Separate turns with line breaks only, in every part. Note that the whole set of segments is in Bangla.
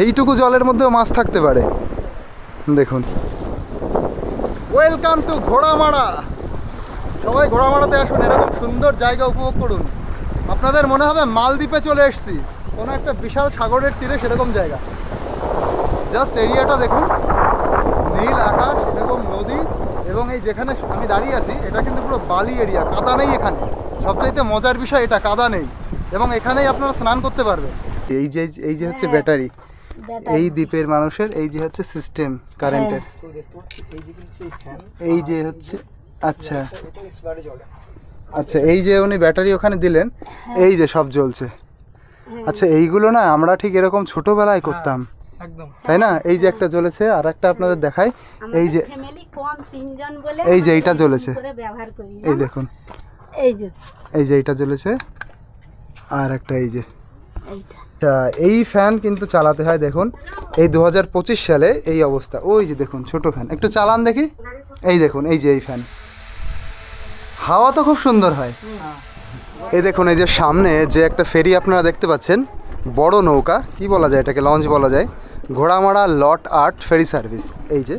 এইটুকু জলের মধ্যেও মাছ থাকতে পারে। দেখুন, ওয়েলকাম টু ঘোড়ামারা। সবাই ঘোড়ামারাতে আসুন, এরকম সুন্দর জায়গা উপভোগ করুন। আপনাদের মনে হবে মালদ্বীপে চলে এসেছি, কোনো একটা বিশাল সাগরের তীরে সেরকম জায়গা। জাস্ট এরিয়াটা দেখুন, নীল আকাশ, এরকম নদী, এবং এই যেখানে আমি দাঁড়িয়ে আছি এটা কিন্তু পুরো বালি এরিয়া, কাদা নেই এখানে। সবচাইতে মজার বিষয় এটা, কাদা নেই, এবং এখানেই আপনারা স্নান করতে পারবেন। এই যে হচ্ছে ব্যাটারি, এই দ্বীপের মানুষের এই যে হচ্ছে সিস্টেম কারেন্টের, এই যে হচ্ছে আচ্ছা আচ্ছা, এই যে উনি ব্যাটারি ওখানে দিলেন, এই যে সব জ্বলছে। আচ্ছা, এইগুলো না আমরা ঠিক এরকম ছোটবেলায় করতাম, তাই না? এই যে একটা জ্বলেছে, আর একটা আপনাদের দেখাই, এই যে এই যে এইটা জ্বলেছে, এই দেখুন, এই যে এইটা জ্বলেছে, আর একটা এই যে এই ফ্যান কিন্তু চালাতে হয়। দেখুন এই 2025 সালে এই অবস্থা। ওই যে দেখুন ছোট ফ্যান, একটু চালান দেখি। এই দেখুন, এই যে এই ফ্যান, হাওয়া তো খুব সুন্দর হয়। এই দেখুন, এই যে সামনে যে একটা ফেরি আপনারা দেখতে পাচ্ছেন, বড় নৌকা, কি বলা যায় এটাকে, লঞ্চ বলা যায়, ঘোড়ামারা লট 8 ফেরি সার্ভিস। এই যে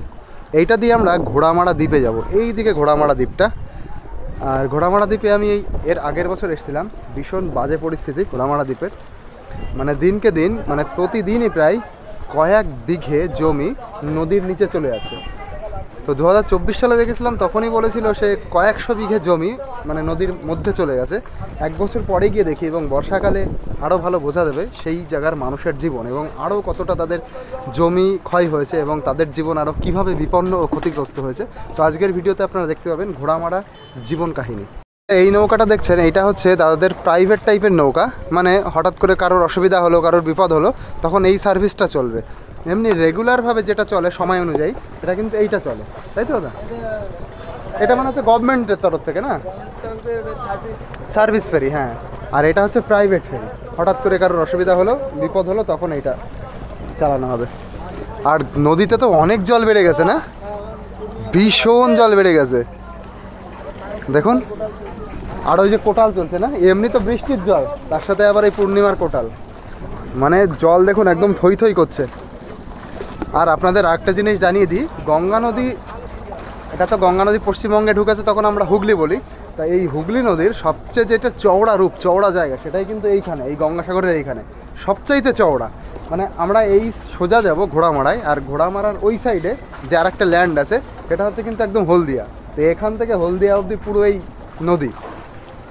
এইটা দিয়ে আমরা ঘোড়ামারা দ্বীপে যাব, এই দিকে ঘোড়ামারা দ্বীপটা। আর ঘোড়ামারা দ্বীপে আমি এর আগের বছর এসেছিলাম, ভীষণ বাজে পরিস্থিতি ঘোড়ামারা দ্বীপের। মানে দিনকে দিন, মানে প্রতিদিনই প্রায় কয়েক বিঘে জমি নদীর নিচে চলে আছে। তো 2024 সালে দেখেছিলাম, তখনই বলেছিল সে কয়েকশো বিঘে জমি মানে নদীর মধ্যে চলে গেছে। এক বছর পরে গিয়ে দেখি, এবং বর্ষাকালে আরও ভালো বোঝা যাবে সেই জায়গার মানুষের জীবন, এবং আরও কতটা তাদের জমি ক্ষয় হয়েছে, এবং তাদের জীবন আরও কীভাবে বিপন্ন ও ক্ষতিগ্রস্ত হয়েছে। তো আজকের ভিডিওতে আপনারা দেখতে পাবেন ঘোড়ামারা জীবন কাহিনী। এই নৌকাটা দেখছেন, এইটা হচ্ছে তাদের প্রাইভেট টাইপের নৌকা, মানে হঠাৎ করে কারোর অসুবিধা হলো, কারোর বিপদ হলো, তখন এই সার্ভিসটা চলবে। এমনি রেগুলারভাবে যেটা চলে সময় অনুযায়ী, এটা কিন্তু এইটা চলে, তাই তো দাদা? এটা মানে হচ্ছে গভর্নমেন্টের তরফ থেকে, না সার্ভিস ফেরি? হ্যাঁ। আর এটা হচ্ছে প্রাইভেট ফেরি, হঠাৎ করে কারোর অসুবিধা হলো, বিপদ হলো, তখন এইটা চালানো হবে। আর নদীতে তো অনেক জল বেড়ে গেছে, না? ভীষণ জল বেড়ে গেছে দেখুন। আর ওই যে কোটাল চলছে, না? এমনি তো বৃষ্টির জল, তার সাথে আবার এই পূর্ণিমার কোটাল, মানে জল দেখুন একদম থই থই করছে। আর আপনাদের আরেকটা জিনিস জানিয়ে দিই, গঙ্গা নদী, এটা তো গঙ্গা নদী পশ্চিমবঙ্গে ঢুকেছে, তখন আমরা হুগলি বলি। তা এই হুগলি নদীর সবচেয়ে যেটা চওড়া রূপ, চওড়া জায়গা, সেটাই কিন্তু এইখানে, এই গঙ্গাসাগরের এইখানে সবচাইতে চওড়া। মানে আমরা এই সোজা যাব ঘোড়ামারায়, আর ঘোড়ামারার ওই সাইডে যে আর একটা ল্যান্ড আছে, সেটা হচ্ছে কিন্তু একদম হলদিয়া। তো এখান থেকে হলদিয়া অবধি পুরো এই নদী,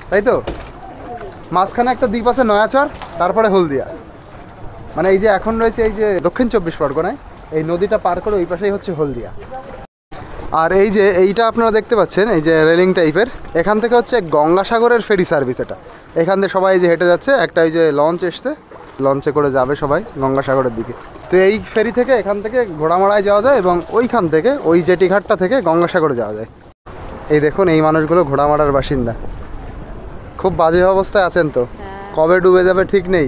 তাই তো? মাঝখানে একটা দ্বীপ আছে নয়াচর, তারপরে হলদিয়া। মানে এই যে এখন রয়েছে এই যে দক্ষিণ 24 পরগনায়, এই নদীটা পার করে ওই পাশেই হচ্ছে হলদিয়া। আর এই যে এইটা আপনারা দেখতে পাচ্ছেন, এই যে রেলিং টাইপের, এখান থেকে হচ্ছে গঙ্গাসাগরের ফেরি সার্ভিস। এটা এখান থেকে সবাই যে হেঁটে যাচ্ছে, একটা এই যে লঞ্চ এসছে, লঞ্চে করে যাবে সবাই গঙ্গাসাগরের দিকে। তো এই ফেরি থেকে এখান থেকে ঘোড়ামারায় যাওয়া যায়, এবং ওইখান থেকে ওই জেটিঘাটটা থেকে গঙ্গাসাগরে যাওয়া যায়। এই দেখুন, এই মানুষগুলো ঘোড়ামারার বাসিন্দা। খুব বাজে অবস্থায় আছেন তো, কবে ডুবে যাবে ঠিক নেই।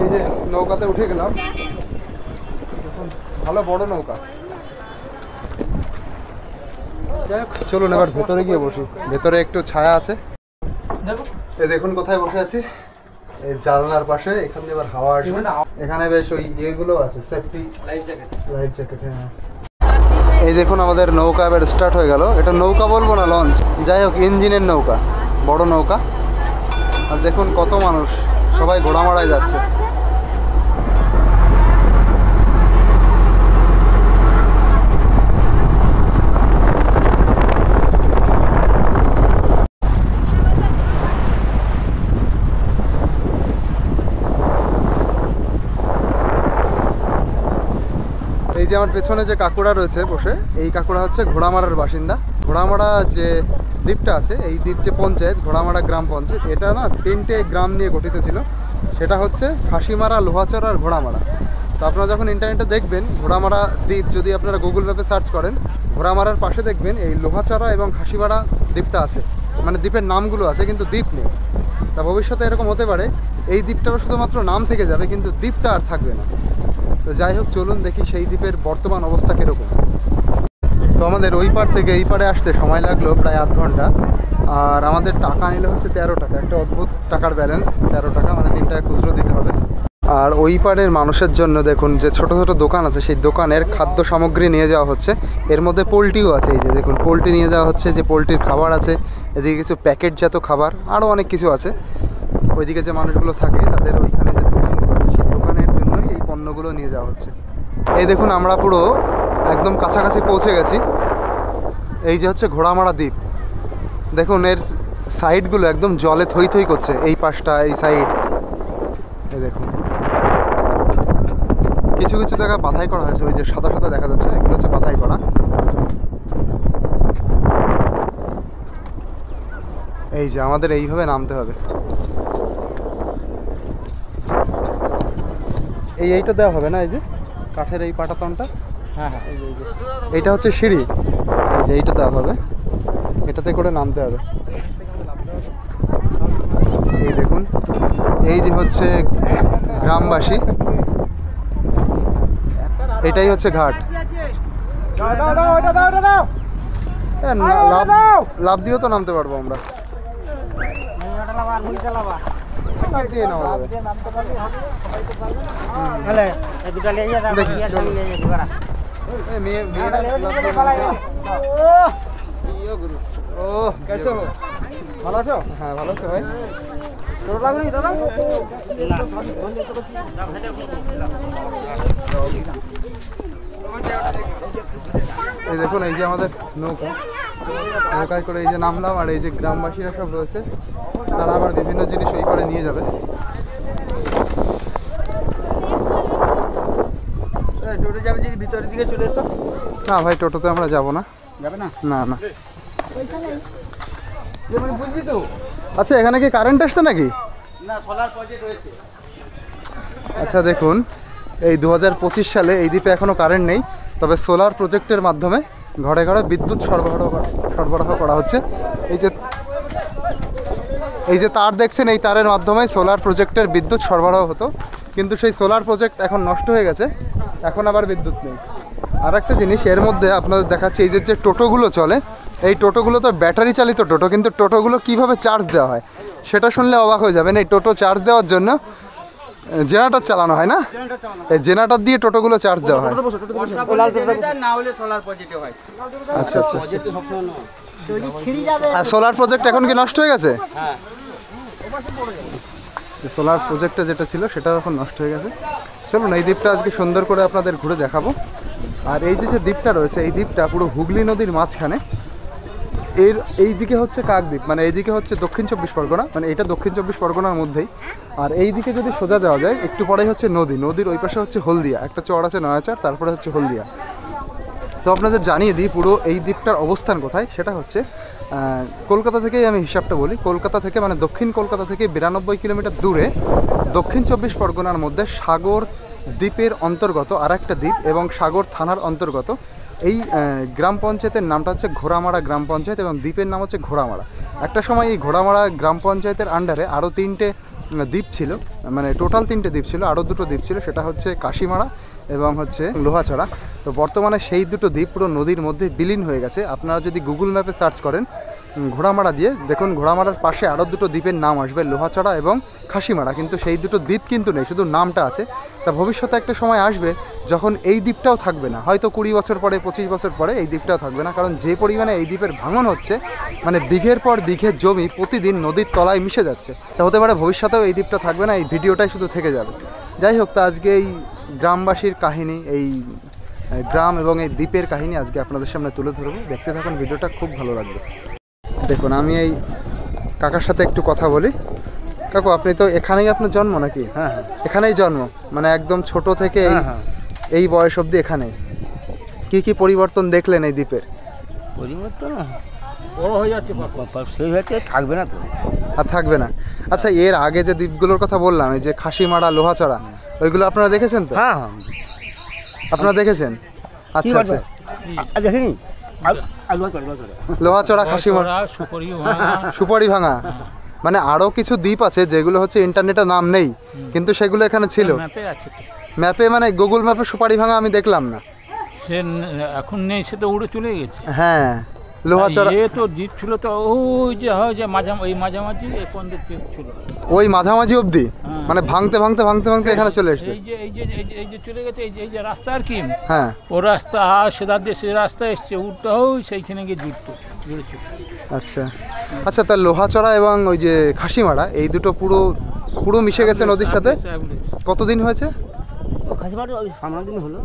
এই যে নৌকাতে উঠে গেলাম, ভালো বড় নৌকা। চলুন এবার ভেতরে গিয়ে বসি, ভেতরে একটু ছায়া আছে। এই দেখুন কোথায় বসে আছি, এই জানলার পাশে, এখান দিয়ে এবার হাওয়া আসবে। এখানে বেশ ওই ইয়েগুলো আছে, সেফটি লাইফ জ্যাকেট। হ্যাঁ, এই দেখুন আমাদের নৌকা এবার স্টার্ট হয়ে গেল। এটা নৌকা বলবো না, লঞ্চ, যাই হোক, ইঞ্জিনের নৌকা, বড় নৌকা। আর দেখুন কত মানুষ, সবাই ঘোড়ামারায় যাচ্ছে। এই যে আমার পেছনে যে কাকুরা রয়েছে বসে, এই কাকুরা হচ্ছে ঘোড়ামারার বাসিন্দা। ঘোড়ামারা যে দ্বীপটা আছে, এই দ্বীপ যে পঞ্চায়েত, ঘোড়ামারা গ্রাম পঞ্চায়েত, এটা না 3টে গ্রাম নিয়ে গঠিত ছিল। সেটা হচ্ছে খাসিমারা, লোহাচর আর ঘোড়ামারা। তো আপনারা যখন ইন্টারনেটে দেখবেন ঘোড়ামারা দ্বীপ, যদি আপনারা গুগল ম্যাপে সার্চ করেন, ঘোড়ামারার পাশে দেখবেন এই লোহাচড়া এবং খাসিমারা দ্বীপটা আছে। মানে দ্বীপের নামগুলো আছে, কিন্তু দ্বীপ নেই। তা ভবিষ্যতে এরকম হতে পারে এই দ্বীপটা শুধুমাত্র নাম থেকে যাবে, কিন্তু দ্বীপটা আর থাকবে না। তো যাই হোক, চলুন দেখি সেই দ্বীপের বর্তমান অবস্থা কীরকম। তো আমাদের ওই পার থেকে এই পারে আসতে সময় লাগলো প্রায় আধ ঘন্টা। আর আমাদের টাকা নিলে হচ্ছে 13 টাকা, একটা অদ্ভুত টাকার ব্যালেন্স 13 টাকা, মানে 3 টাকা খুচরো দিতে হবে। আর ওই পাড়ের মানুষের জন্য দেখুন যে ছোট ছোট দোকান আছে, সেই দোকানের খাদ্য সামগ্রী নিয়ে যাওয়া হচ্ছে। এর মধ্যে পোলট্রিও আছে, এই যে দেখুন পোলট্রি নিয়ে যাওয়া হচ্ছে, যে পোলট্রির খাবার আছে, এদিকে কিছু প্যাকেটজাত খাবার, আরও অনেক কিছু আছে। ওইদিকে যে মানুষগুলো থাকে তাদের ওইখানে যে দোকানগুলো আছে, সেই দোকানের জন্যই এই পণ্যগুলো নিয়ে যাওয়া হচ্ছে। এই দেখুন আমরা পুরো একদম কাছাকাছি পৌঁছে গেছি। এই যে হচ্ছে ঘোড়ামারা দ্বীপ, দেখুন এর সাইডগুলো একদম জলে থই থই করছে, এই পাশটা, এই সাইড। এই দেখুন কিছু কিছু জায়গায় বাধাই করা হয়েছে, ওই যে সাদা সাদা দেখা যাচ্ছে, এগুলো হচ্ছে বাধাই করা। এই যে আমাদের এইভাবে নামতে হবে। এইটা দেওয়া হবে না, এই যে কাঠের এই পাটাতনটা, হ্যাঁ হ্যাঁ, এইটা হচ্ছে সিঁড়ি, এই যে এইটা দেওয়া হবে, এটাতে করে নামতে হবে। এই দেখুন এই যে হচ্ছে গ্রামবাসী, এটাই হচ্ছে ঘাট। লাভ দিয়েও তো নামতে পারবো আমরা, লাভ দিয়ে নামা যাবে। ভালো আছো? হ্যাঁ ভালো আছো ভাই। এই দেখুন এই যে আমাদের নৌকা, নৌকায় করে এই যে নামলাম। আর এই যে গ্রামবাসীরা সব রয়েছে, তারা আবার বিভিন্ন জিনিস ওই করে নিয়ে যাবে। টোটো যাবে যদি ভিতরের দিকে চলে এসো। না ভাই, টোটোতে আমরা যাবো না। যাবে না? না না। বুঝবি তো। আচ্ছা, এখানে কি কারেন্ট আসছে নাকি? না, সোলার প্রজেক্ট হয়েছে। আচ্ছা দেখুন, এই 2025 সালে এই দ্বীপে এখনও কারেন্ট নেই, তবে সোলার প্রজেক্টের মাধ্যমে ঘরে ঘরে বিদ্যুৎ সরবরাহ করা হচ্ছে। এই যে তার দেখছেন, এই তারের মাধ্যমে সোলার প্রজেক্টের বিদ্যুৎ সরবরাহ হতো, কিন্তু সেই সোলার প্রজেক্ট এখন নষ্ট হয়ে গেছে, এখন আবার বিদ্যুৎ নেই। আর একটা জিনিস এর মধ্যে আপনাদের দেখাচ্ছি, এই যে টোটোগুলো চলে, এই টোটোগুলো তো ব্যাটারি চালিত টোটো, কিন্তু টোটোগুলো কিভাবে চার্জ দেওয়া হয় সেটা শুনলে অবাক হয়ে যাবেন। এই টোটো চার্জ দেওয়ার জন্য জেনারেটর চালানো হয় না, এই জেনারেটর দিয়ে টোটোগুলো চার্জ দেওয়া হয়। আচ্ছা আচ্ছা। আর সোলার প্রজেক্ট এখন কি নষ্ট হয়ে গেছে? সোলার প্রজেক্টটা যেটা ছিল সেটা এখন নষ্ট হয়ে গেছে। চলুন এই দ্বীপটা আজকে সুন্দর করে আপনাদের ঘুরে দেখাবো। আর এই যে দ্বীপটা রয়েছে, এই দ্বীপটা পুরো হুগলি নদীর মাঝখানে। এই দিকে হচ্ছে কাকদ্বীপ, মানে এইদিকে হচ্ছে দক্ষিণ 24 পরগনা, মানে এটা দক্ষিণ 24 পরগনার মধ্যেই। আর এই দিকে যদি সোজা যাওয়া যায় একটু পরেই হচ্ছে নদীর ওই পাশে হচ্ছে হলদিয়া, একটা চর আছে নয়াচার, তারপরে হচ্ছে হলদিয়া। তো আপনাদের জানিয়ে দিই পুরো এই দ্বীপটার অবস্থান কোথায়। সেটা হচ্ছে কলকাতা থেকেই আমি হিসাবটা বলি, কলকাতা থেকে মানে দক্ষিণ কলকাতা থেকে 92 কিলোমিটার দূরে দক্ষিণ 24 পরগনার মধ্যে সাগর দ্বীপের অন্তর্গত আর একটা দ্বীপ এবং সাগর থানার অন্তর্গত এই গ্রাম পঞ্চায়েতের নামটা হচ্ছে ঘোড়ামারা গ্রাম পঞ্চায়েত এবং দ্বীপের নাম হচ্ছে ঘোড়ামারা। একটা সময় এই ঘোড়ামারা গ্রাম পঞ্চায়েতের আন্ডারে আরও 3টে দ্বীপ ছিল, মানে টোটাল 3টে দ্বীপ ছিল, আরও 2টো দ্বীপ ছিল, সেটা হচ্ছে কাশিমারা এবং হচ্ছে লোহাছড়া। তো বর্তমানে সেই 2টো দ্বীপ পুরো নদীর মধ্যে বিলীন হয়ে গেছে। আপনারা যদি গুগল ম্যাপে সার্চ করেন ঘোড়ামারা দিয়ে, দেখুন ঘোড়ামারার পাশে আরও 2টো দ্বীপের নাম আসবে, লোহাছড়া এবং খাসিমারা, কিন্তু সেই 2টো দ্বীপ কিন্তু নেই, শুধু নামটা আছে। তা ভবিষ্যতে একটা সময় আসবে যখন এই দ্বীপটাও থাকবে না, হয়তো 20 বছর পরে 25 বছর পরে এই দ্বীপটাও থাকবে না, কারণ যে পরিমাণে এই দ্বীপের ভাঙন হচ্ছে, মানে বিঘের পর বিঘের জমি প্রতিদিন নদীর তলায় মিশে যাচ্ছে। তা হতে পারে ভবিষ্যতেও এই দ্বীপটা থাকবে না, এই ভিডিওটাই শুধু থেকে যাবে। যাই হোক, তা আজকে এই গ্রামবাসীর কাহিনী, এই গ্রাম এবং এই দ্বীপের কাহিনী আজকে আপনাদের সামনে তুলে ধরবো। দেখতে থাকুন, ভিডিওটা খুব ভালো লাগবে। দেখুন আমি এই কাকার সাথে একটু কথা বলি। কাকু, আপনি তো এখানেই আপনার জন্ম নাকি? হ্যাঁ, এখানেই জন্ম, মানে একদম ছোট থেকে এই বয়স অবধি এখানে। কি কি পরিবর্তন দেখলেন এই দ্বীপের?
পরিবর্তন বড় হয়ে যাচ্ছে, সেই হচ্ছে থাকবে না তো,
আর থাকবে না। আচ্ছা, এর আগে যে দ্বীপগুলোর কথা বললাম, এই যে খাসিমারা, লোহাছড়া, ওইগুলো আপনারা দেখেছেন তো?
হ্যাঁ,
আপনারা দেখেছেন? আচ্ছা আচ্ছা,
দেখিনি।
লোহাছড়া, খাসিমারা, সুপারি ভাঙা, মানে আরও কিছু দ্বীপ আছে যেগুলো হচ্ছে ইন্টারনেটে নাম নেই, কিন্তু সেগুলো এখানে ছিল। ম্যাপে মানে গুগল ম্যাপে সুপারি ভাঙা আমি দেখলাম না।
সে এখন নেই, সে তো উড়ে চলে গেছে।
হ্যাঁ, লোহাচড়া
এ তো দ্বীপ ছিল তো ওই যে হয় যে মাঝামাঝি এ পর্যন্ত ছিল।
ওই মাঝামাঝি অবধি,
হ্যাঁ।
মানে ভাঙতে ভাঙতে ভাঙতে ভাঙতে এখানে চলে এসেছে।
এই যে চলে গেছে, এই যে রাস্তা আর কি,
হ্যাঁ
ও রাস্তা সেদার দিয়ে সে রাস্তা এসছে, উঠতে ওই সেইখানে গিয়ে জুড়েছে।
আচ্ছা আচ্ছা, তার লোহাচড়া এবং ওই যে খাসিমারা এই দুটো পুরো পুরো মিশে গেছে নদীর সাথে। কতদিন হয়েছে?
খাসিমারা ওই সামান্য দিন হলো,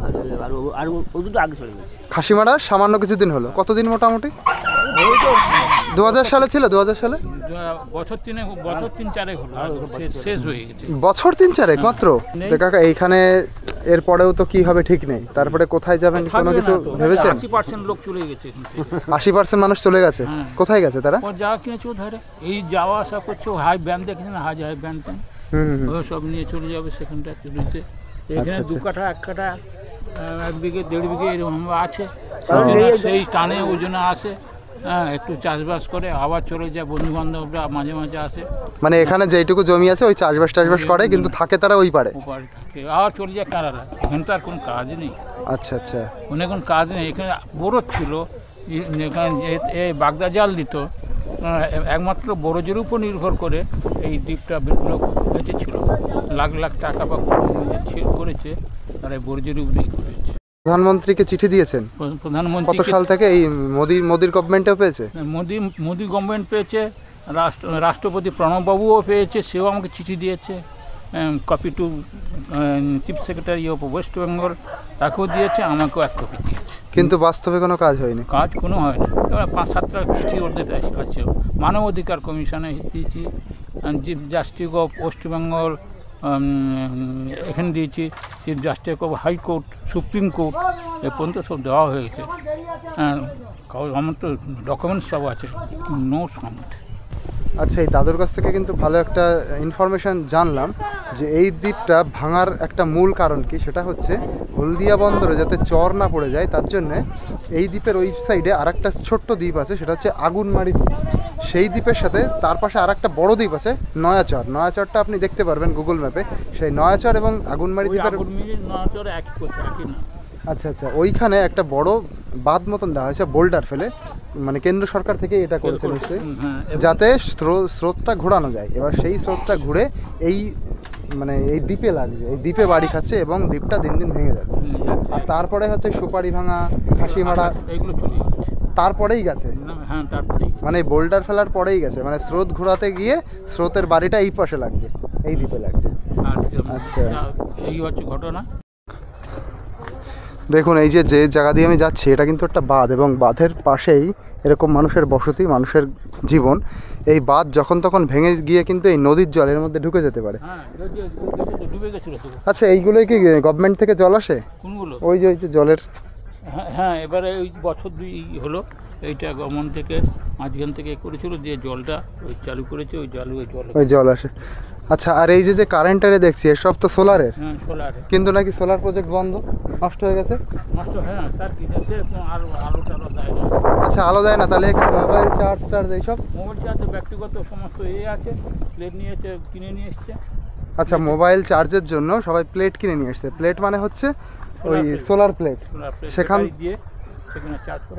আর ও দুটো আগে চলে গেছে।
খাসিমারা সামান্য কিছুদিন হলো। কতদিন মোটামুটি? 2000 সালে ছিল, 2000 সালে
বছর তিন চারেক হলো, শেষ হয়ে গেছে।
বছর 3-4 মাত্র। কাকা এইখানে এরপরেও তো কি হবে ঠিক নেই, তারপরে কোথায় যাবেন কোনো কিছু ভেবেছেন?
80% লোক চলে গেছে।
80% মানুষ চলে গেছে। কোথায় গেছে তারা?
যা কিনেছে ও ধরে এই যাওয়া আসা করছে, হাই ব্যান্ড দেখেছেন, হাই ব্যান্ড ও সব নিয়ে চলে যাবে সেখানটা চুরিতে। এখানে 2 কাঠা 1 কাঠা 1 বিঘে 1.5 বিঘে এরকম আছে, সেই টানে ওই জন্য আসে। হ্যাঁ, একটু চাষবাস করে আবার চলে যায়, বন্ধু বান্ধবরা মাঝে মাঝে আসে।
মানে এখানে যেইটুকু জমি আছে ওই চাষবাস টাষবাস করে, কিন্তু থাকে তারা ওই পারে,
আর চলে যায় কানাডা। এখানে তো আর কোনো কাজ নেই।
আচ্ছা আচ্ছা,
ওখানে কোনো কাজ নেই। এখানে বরজ ছিল, এখানে এই বাগদা জাল দিত, একমাত্র বরজের উপর নির্ভর করে এই দ্বীপটা বেঁচে ছিল। লাখ লাখ টাকা বা করেছে তারা বরজের উপরেই করেছে।
প্রধানমন্ত্রীকে চিঠি দিয়েছেন?
প্রধানমন্ত্রী
কত সাল থেকে? এই মোদির গভর্নমেন্টেও পেয়েছে?
মোদি গভর্নমেন্ট পেয়েছে, রাষ্ট্রপতি প্রণববাবুও পেয়েছে, সেও আমাকে চিঠি দিয়েছে। Copy to chief secretary of West Bengal, তাকেও দিয়েছে, আমাকেও 1 কপি দিয়েছে।
কিন্তু বাস্তবে কোনো কাজ হয়নি।
কাজ কোনো হয়নি। 5-7টা চিঠি ওদের আছে। মানবাধিকার কমিশনে দিয়েছি, chief justice of West Bengal এখানে দিয়েছি, chief justice of high court, supreme court, এ পর্যন্ত সব দেওয়া হয়েছে। আমার তো ডকুমেন্টস সব আছে, নো সাউন্ড।
আচ্ছা, এই দাদুর কাছ থেকে কিন্তু ভালো একটা ইনফরমেশান জানলাম যে এই দ্বীপটা ভাঙার একটা মূল কারণ কি, সেটা হচ্ছে হলদিয়া বন্দরে যাতে চর না পড়ে যায় তার জন্যে এই দ্বীপের ওই সাইডে আর একটা ছোট্ট দ্বীপ আছে, সেটা হচ্ছে আগুনমারি দ্বীপ। সেই দ্বীপের সাথে তার পাশে আর একটা বড় দ্বীপ আছে নয়াচর। নয়াচরটা আপনি দেখতে পারবেন গুগল ম্যাপে। সেই নয়াচর এবং আগুনমারি দ্বীপের আচ্ছা আচ্ছা, ওইখানে একটা বড় বাঁধ মতন দেওয়া হয়েছে, বোল্ডার ফেলে, মানে কেন্দ্র সরকার থেকে এটা করেছে নিশ্চয়ই, যাতে স্রোতটা ঘোরানো যায়। এবার সেই স্রোতটা ঘুরে এই মানে এই দ্বীপে লাগছে, এই দ্বীপে বাড়ি খাচ্ছে এবং দ্বীপটা দিন দিন ভেঙে যাচ্ছে। আর তারপরে হচ্ছে সুপারি ভাঙা, খাসিমারা,
এগুলো চলে গেছে,
তারপরেই গেছে।
হ্যাঁ, তারপরেই
মানে বোল্ডার ফেলার পরেই গেছে, মানে স্রোত ঘোরাতে গিয়ে স্রোতের বাড়িটা এই পাশে লাগছে, এই দ্বীপে লাগছে। আচ্ছা,
এই হচ্ছে ঘটনা।
দেখুন এই যে জায়গা দিয়ে আমি যাচ্ছি এটা কিন্তু একটা বাঁধ, এবং বাঁধের পাশেই এরকম মানুষের বসতি, মানুষের জীবন। এই বাঁধ যখন তখন ভেঙে গিয়ে কিন্তু এই নদীর জল এর মধ্যে ঢুকে যেতে পারে। আচ্ছা, এইগুলোই কি গভর্নমেন্ট থেকে জল আসে?
কোনগুলো?
ওই যে জলের।
হ্যাঁ, এবারে ওই বছর 2 হলো এইটা গভর্নমেন্ট থেকে মাঝখান থেকে করেছিল, যে জলটা ওই চালু করেছে, ওই জল আসে।
আচ্ছা, আর এই যে কারেন্টারে দেখছি এসব তো সোলারের।
হ্যাঁ, সোলারের।
কিন্তু নাকি সোলার প্রজেক্ট বন্ধ, নষ্ট হয়ে গেছে।
নষ্ট, হ্যাঁ, তার কি আছে, আলো টালো দেয় না।
আচ্ছা, আলো দেয় না, তাহলে এখানে মোবাইল চার্জ এইসব?
মোবাইল চার্জ ব্যক্তিগত সমস্ত আছে, প্লেট নিয়েছে, কিনে নিয়ে এসছে।
আচ্ছা, মোবাইল চার্জের জন্য সবাই প্লেট কিনে নিয়ে এসছে। প্লেট মানে হচ্ছে ওই সোলার প্লেট,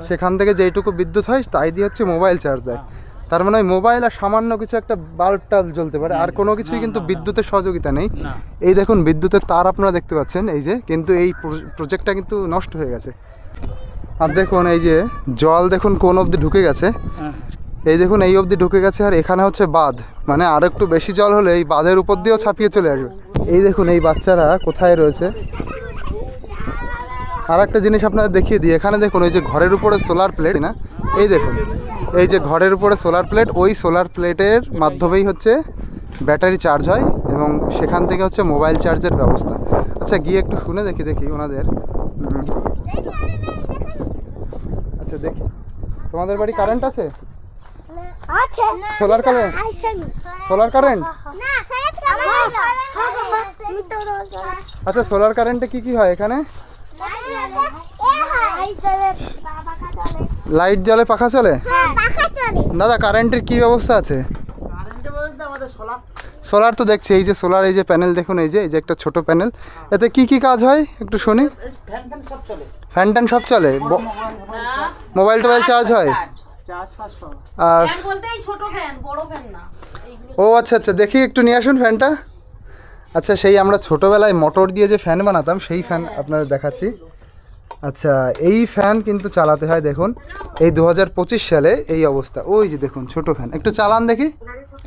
সেখান থেকে যেইটুকু বিদ্যুৎ হয় তাই দিয়ে হচ্ছে মোবাইল চার্জ হয়। তার মানে ওই মোবাইল আর সামান্য কিছু একটা বাল্ব টাল্ব জ্বলতে পারে, আর কোনো কিছুই কিন্তু বিদ্যুতের সহযোগিতা নেই। এই দেখুন বিদ্যুতের তার আপনারা দেখতে পাচ্ছেন, এই যে, কিন্তু এই প্রজেক্টটা কিন্তু নষ্ট হয়ে গেছে। আর দেখুন এই যে জল দেখুন কোন অবধি ঢুকে গেছে, এই দেখুন এই অবধি ঢুকে গেছে। আর এখানে হচ্ছে বাঁধ, মানে আর একটু বেশি জল হলে এই বাঁধের উপর দিয়েও ছাপিয়ে চলে আসবে। এই দেখুন এই বাচ্চারা কোথায় রয়েছে। আর একটা জিনিস আপনাদের দেখিয়ে দিই, এখানে দেখুন ওই যে ঘরের উপরে সোলার প্লেট না, এই দেখুন এই যে ঘরের উপরে সোলার প্লেট, ওই সোলার প্লেটের মাধ্যমেই হচ্ছে ব্যাটারি চার্জ হয় এবং সেখান থেকে হচ্ছে মোবাইল চার্জের ব্যবস্থা। আচ্ছা, গিয়ে একটু শুনে দেখি ওনাদের। আচ্ছা, দেখি তোমাদের বাড়ি কারেন্ট আছে? Solar current? Solar current? আচ্ছা, সোলার কারেন্টে কি হয় এখানে? লাইট জ্বলে, পাখা চলে। দাদা, কারেন্টের কি ব্যবস্থা আছে? সোলার তো দেখছি, এই যে সোলার, এই যে প্যানেল দেখুন, এই যে একটা ছোট প্যানেল, এতে কি কি কাজ হয় একটু শুনি। ফ্যান ট্যান সব চলে, মোবাইল টোবাইল চার্জ হয়? আর ও আচ্ছা আচ্ছা, দেখি একটু নিয়ে আসুন ফ্যানটা। আচ্ছা, সেই আমরা ছোটোবেলায় মোটর দিয়ে যে ফ্যান বানাতাম সেই ফ্যান আপনাদের দেখাচ্ছি। আচ্ছা, এই ফ্যান কিন্তু চালাতে হয়, দেখুন এই 2025 সালে এই অবস্থা। ওই যে দেখুন ছোট ফ্যান, একটু চালান দেখি।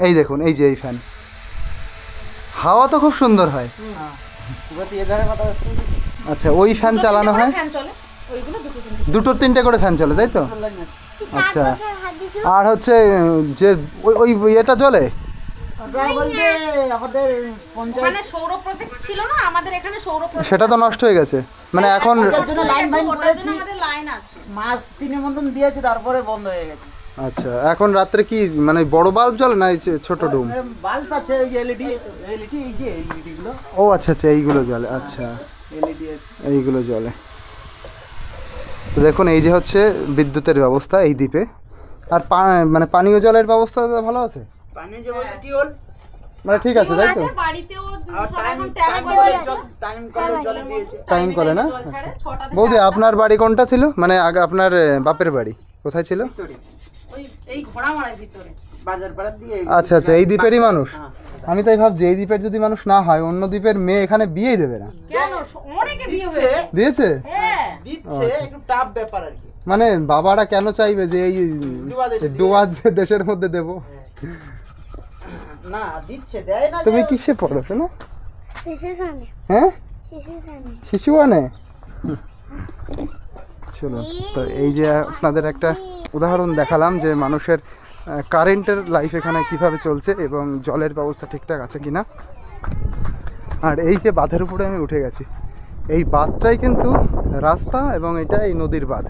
এই দেখুন, এই যে এই ফ্যান, হাওয়া তো খুব সুন্দর হয়। আচ্ছা, ওই ফ্যান চালানো হয়, দুটো তিনটে করে ফ্যান চলে, তাই তো? আচ্ছা, আর হচ্ছে যে ওই এটা চলে, সেটা তো নষ্ট হয়ে গেছে, মানে এখন আচ্ছা, এখন রাত্রে কি মানে বড় বাল্ব জ্বলে না ছোট ডুম? ও আচ্ছা আচ্ছা, এইগুলো জ্বলে। আচ্ছা, এইগুলো জ্বলে। তো দেখুন, এই যে হচ্ছে বিদ্যুতের ব্যবস্থা এই দ্বীপে। আর মানে পানীয় জলের ব্যবস্থা ভালো আছে, মানে ঠিক আছে, তাই তো? টাইম করে না? বৌদি, আপনার বাড়ি কোনটা ছিল, মানে আগে আপনার বাপের বাড়ি কোথায় ছিল? আচ্ছা আচ্ছা, এই দ্বীপেরই মানুষ? আমি তাই ভাবছি এই দ্বীপের যদি মানুষ না হয়, অন্য দ্বীপের মেয়ে এখানে বিয়েই দেবে না। দিয়েছে? মানে বাবারা কেন চাইবে যে এই ডোবা দেশের মধ্যে দেব? না দিচ্ছে, দেয় না। তুমি কিসে পড়ছো না? হ্যাঁ, শিশু আনে। চলো, তো এই যে আপনাদের একটা উদাহরণ দেখালাম যে মানুষের কারেন্টের লাইফ এখানে কিভাবে চলছে এবং জলের ব্যবস্থা ঠিকঠাক আছে কিনা। আর এই যে বাঁধের উপরে আমি উঠে গেছি, এই বাঁধটাই কিন্তু রাস্তা এবং এটা এই নদীর বাঁধ।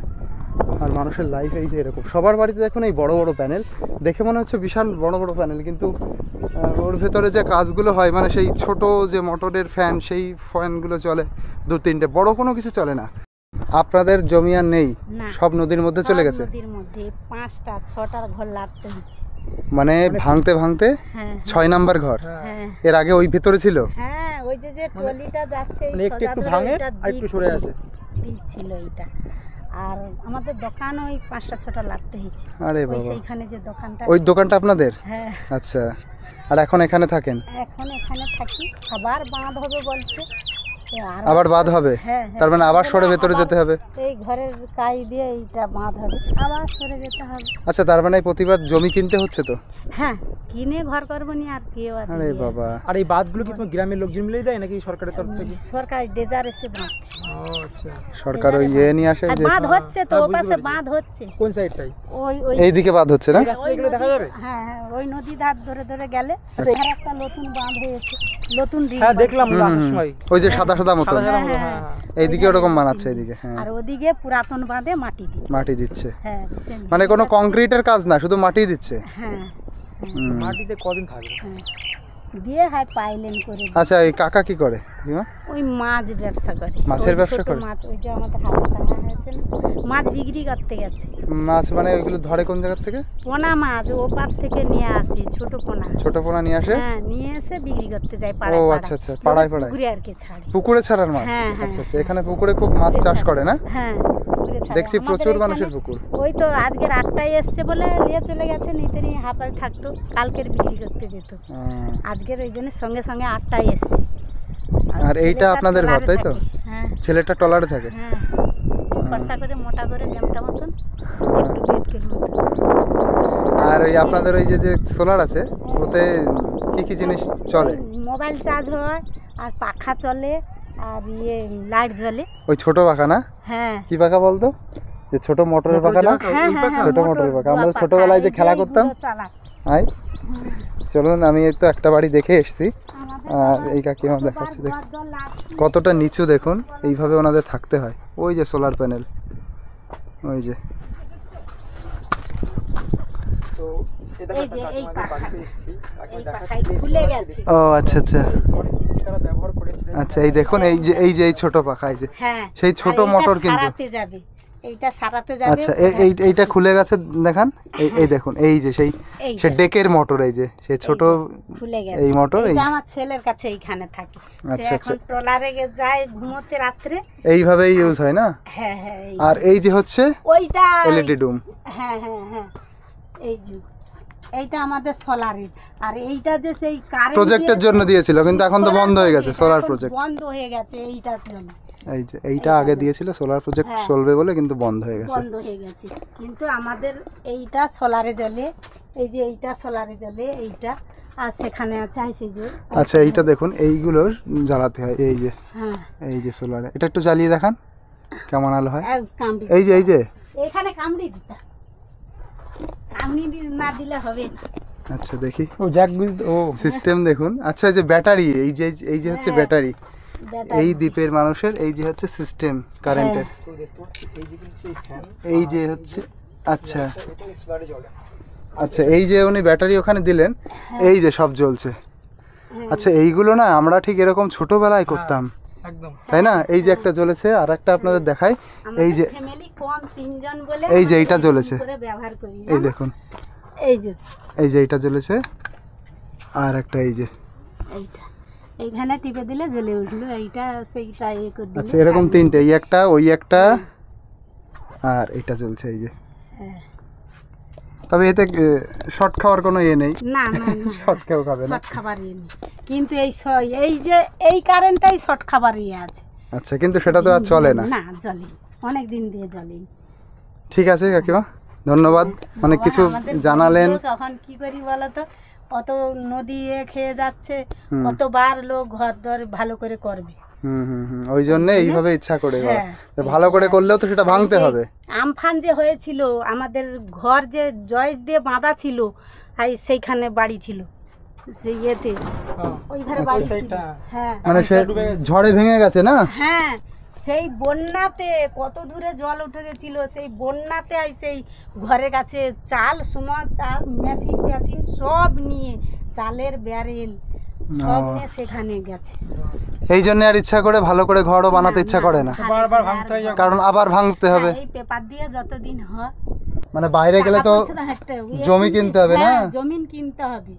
আর মানুষের লাইফ এই যে এরকম, সবার বাড়িতে দেখুন এই বড় বড় প্যানেল, দেখে মনে হচ্ছে বিশাল বড় বড় প্যানেল, কিন্তু ওর ভেতরে যে কাজগুলো হয়, মানে সেই ছোট যে মোটরের ফ্যান, সেই ফ্যানগুলো চলে, দু তিনটে, বড় কোনো কিছু চলে না। আপনাদের জমি আর নেই, সব নদীর মধ্যে চলে গেছে?
নদীর মধ্যে 5টা 6টার ঘর লাগতে হচ্ছে,
মানে ভাঙতে ভাঙতে 6 নাম্বার ঘর। এর আগে ওই ভেতরে ছিল?
হ্যাঁ, ওই যে ট্রলিটা যাচ্ছে
একটু একটু ভাঙে আর একটু সরে আসে,
দিচ্ছিল এটা। আর আমাদের দোকান ওই 5টা 6টা লাগতে হয়েছে।
আরে বাবা,
সেইখানে যে দোকানটা,
ওই দোকানটা আপনাদের?
হ্যাঁ।
আচ্ছা, আর এখন এখানে থাকেন?
এখন এখানে থাকি, আবার বাঁধ হবে বলছে।
আবার বাঁধ হবে? তার মানে আবার সরে ভেতরে যেতে হবে?
এই ঘরের কাই দিয়ে এইটা বাঁধ হবে, আবার সরে যেতে হবে।
আচ্ছা, তার মানে প্রতিবার জমি কিনতে হচ্ছে তো?
হ্যাঁ, কিনে ঘর করবো নি আর কি।
আরে বাবা,
আর এই বাঁধগুলো কি তোমার গ্রামের লোকজন মিলেই দেয় নাকি সরকারের তরফ থেকে?
সরকার ডেজার এসে বাঁধ।
আচ্ছা,
সরকার ওই নিয়ে আসে যে
বাঁধ হচ্ছে তো, ও পাশে বাঁধ হচ্ছে।
কোন সাইডটাই?
ওই
এইদিকে বাঁধ হচ্ছে না?
রাস্তাগুলো দেখা যাবে?
হ্যাঁ, ওই নদী ধার ধরে ধরে গেলে আর একটা নতুন বাঁধ হয়েছে, নতুন রিং।
হ্যাঁ, দেখলাম আসার সময়
ওই যে সাদা সাদা মতো,
হ্যাঁ,
এইদিকে ওরকম বানাচ্ছে এইদিকে। হ্যাঁ,
আর ওদিকে পুরাতন বাঁধে মাটি দিচ্ছে। হ্যাঁ,
মানে কোনো কংক্রিটের কাজ না, শুধু মাটি দিচ্ছে।
হ্যাঁ,
মাটিতে কদিন থাকবে?
দিয়ে হয় পাইলেন করে।
আচ্ছা, এই কাকা কি করে?
ওই মাছ ব্যবসা করে।
মাছের ব্যবসা করে?
মাছ, ওইটা আমাদের হাতে টাঙা হয়েছে না, মাছ বিক্রি করতে গেছে।
মাছ মানে ওইগুলো ধরে কোন জায়গা থেকে?
পোনা মাছ ওপার থেকে নিয়ে আসি, ছোট পোনা।
ছোট পোনা নিয়ে আসে?
হ্যাঁ, নিয়ে এসে বিক্রি করতে যায়
ও
পাড়ায়।
আচ্ছা আচ্ছা, পাড়ায় পাড়ায়
পুকুরে আর কি ছাড়ে।
পুকুরে ছাড়ার মাছ? আচ্ছা আচ্ছা, এখানে পুকুরে খুব মাছ চাষ করে না?
হ্যাঁ,
দেখছি প্রচুর মানুষের পুকুর।
ওই তো আজকে 8টায় এসছে বলে নিয়ে চলে গেছে, নিতে নিয়ে হাঁপায় থাকতো, কালকের বিক্রি করতে যেত। আজকের ওই জন্য সঙ্গে সঙ্গে 8টায় এসছে।
আর এইটা আপনাদের ঘর, তাই তো?
হ্যাঁ,
ছেলেটা ট্রলারে থাকে?
হ্যাঁ, ফর্সা করে মোটা করে গ্যামটা মতন, একটু বেটকের মতন।
আর ওই আপনাদের ওই যে সোলার আছে, ওতে কি কি জিনিস চলে?
মোবাইল চার্জ হয়, আর পাখা চলে, আর লাইট জ্বলে।
ওই ছোট পাখা না?
হ্যাঁ।
কি পাখা বলতো? যে ছোট মোটরের পাখা না? ছোট মোটরের পাখা, আমরা ছোটবেলায় যে খেলা করতাম। আই চলুন, আমি এই তো একটা বাড়ি দেখে এসেছি, আর এই কাকিমা দেখাচ্ছে, দেখ কতটা নিচু, দেখুন এইভাবে ওনাদের থাকতে হয়। ওই যে সোলার প্যানেল, ওই যে ও আচ্ছা আচ্ছা আচ্ছা, এই দেখুন এই যে এই ছোট পাখা, এই যে সেই ছোট মোটর কিন্তু।
এইটা সারাতে যাবে।
আচ্ছা এইটা খুলে গেছে দেখান, এই দেখুন, এই যে সেই সে ডেকের মোটর, এই যে সেই ছোট
খুলে গেছে
এই মোটর, এই
এইটা আমার ছেলের কাছে এইখানে থাকে। সে
আচ্ছা,
এখন ট্রলারে যায় ঘুমোতে রাত্রে।
এইভাবেই ইউজ হয় না?
হ্যাঁ হ্যাঁ
আর এই যে হচ্ছে
ওইটা
এলইডি ডুম।
হ্যাঁ হ্যাঁ হ্যাঁ এই যে এইটা আমাদের সোলারের। আর এইটা যে সেই কারেন্ট
প্রজেক্টের জন্য দিয়েছিল, কিন্তু এখন তো বন্ধ হয়ে গেছে সোলার প্রজেক্ট।
বন্ধ হয়ে গেছে এইটার জন্য।
এই যে এইটা আগে দিয়েছিল সোলার প্রজেক্ট চলবে বলে, কিন্তু বন্ধ হয়ে গেছে।
বন্ধ হয়ে গেছে, কিন্তু আমাদের এইটা সোলারে জ্বলে। এই যে এইটা সোলারে জ্বলে, এইটা আর সেখানে আছে সেই যে।
আচ্ছা এইটা দেখুন, এইগুলো জ্বালাতে হয়, এই যে
হ্যাঁ
এই যে সোলারে। এটা একটু জ্বালিয়ে দেখান কেমন আলো হয়।
কামড়ি
এই যে
এখানে কামড়ি দিতা, কামড়ি না দিলে হবে না।
আচ্ছা দেখি
ও জ্যাক ও
সিস্টেম দেখুন। আচ্ছা এই যে ব্যাটারি, এই যে হচ্ছে ব্যাটারি,
ব্যাটারি।
এই দ্বীপের মানুষের এই যে হচ্ছে সিস্টেম কারেন্টের, এই যে হচ্ছে। আচ্ছা আচ্ছা এই যে উনি ব্যাটারি ওখানে দিলেন, এই যে সব জ্বলছে। আচ্ছা এইগুলো না আমরা ঠিক এরকম ছোটবেলায় করতাম,
একদম।
তাই না? এই যে একটা জ্বলেছে, আর একটা আপনাদের দেখাই, এই যে
ফ্যামিলি কম, তিনজন বলে
এই যে
আমরা
এইটা জ্বলেছে,
করে ব্যবহার করি।
এই দেখুন,
এই যে
এইটা জ্বলেছে, আর একটা এই যে।
এইটা এইখানে টিপে দিলে জ্বলে উঠলো, এইটা সেইটা করে দিলে।
আচ্ছা এরকম তিনটে, এই একটা, ওই একটা, আর এটা জ্বলছে, এই যে।
হ্যাঁ।
তবে এতে শর্ট খাওয়ার কোনো ইয়ে নেই,
না না না
শর্ট কেউ খাবে না।
শর্ট খাবার ইয়ে নেই, কিন্তু এই যে এই কারেন্টটাই শর্ট খাবার ইয়ে আছে।
আচ্ছা কিন্তু সেটা তো আর চলে না।
না জ্বলে, অনেক দিন দিয়ে জ্বলে।
ঠিক আছে কাকিমা, ধন্যবাদ, অনেক কিছু
আমাদের
জানালেন।
তখন কি করি বলতো, অত নদী খেয়ে যাচ্ছে, কতবার লোক ঘর দর ভালো করে করবে।
ওই জন্য এইভাবে ইচ্ছা করে করা।
হ্যাঁ,
তো ভালো করে করলেও তো সেটা ভাঙতে হবে।
আমফান যে হয়েছিল, আমাদের ঘর যে জয়েস দিয়ে বাঁধা ছিল, আর সেইখানে বাড়ি ছিল, সেই ইয়েতে ওই ধারে বাড়ি ছিল। হ্যাঁ
মানে সে ঝড়ে ভেঙে গেছে না?
হ্যাঁ, সেই বন্যাতে কত দূরে জল উঠে গেছিল, সেই বন্যাতে সেই ঘরের কাছে চাল সময় চাল মেশিন সব নিয়ে, চালের ব্যারেল সব নিয়ে সেখানে গেছে।
এই জন্য আর ইচ্ছা করে ভালো করে ঘরও বানাতে ইচ্ছা করে না,
বারবার ভাঙতে হয়।
কারণ আবার ভাঙতে হবে।
এই পেপার দিয়ে যতদিন হয়,
মানে বাইরে গেলে তো জমি কিনতে হবে না?
জমিন কিনতে হবে।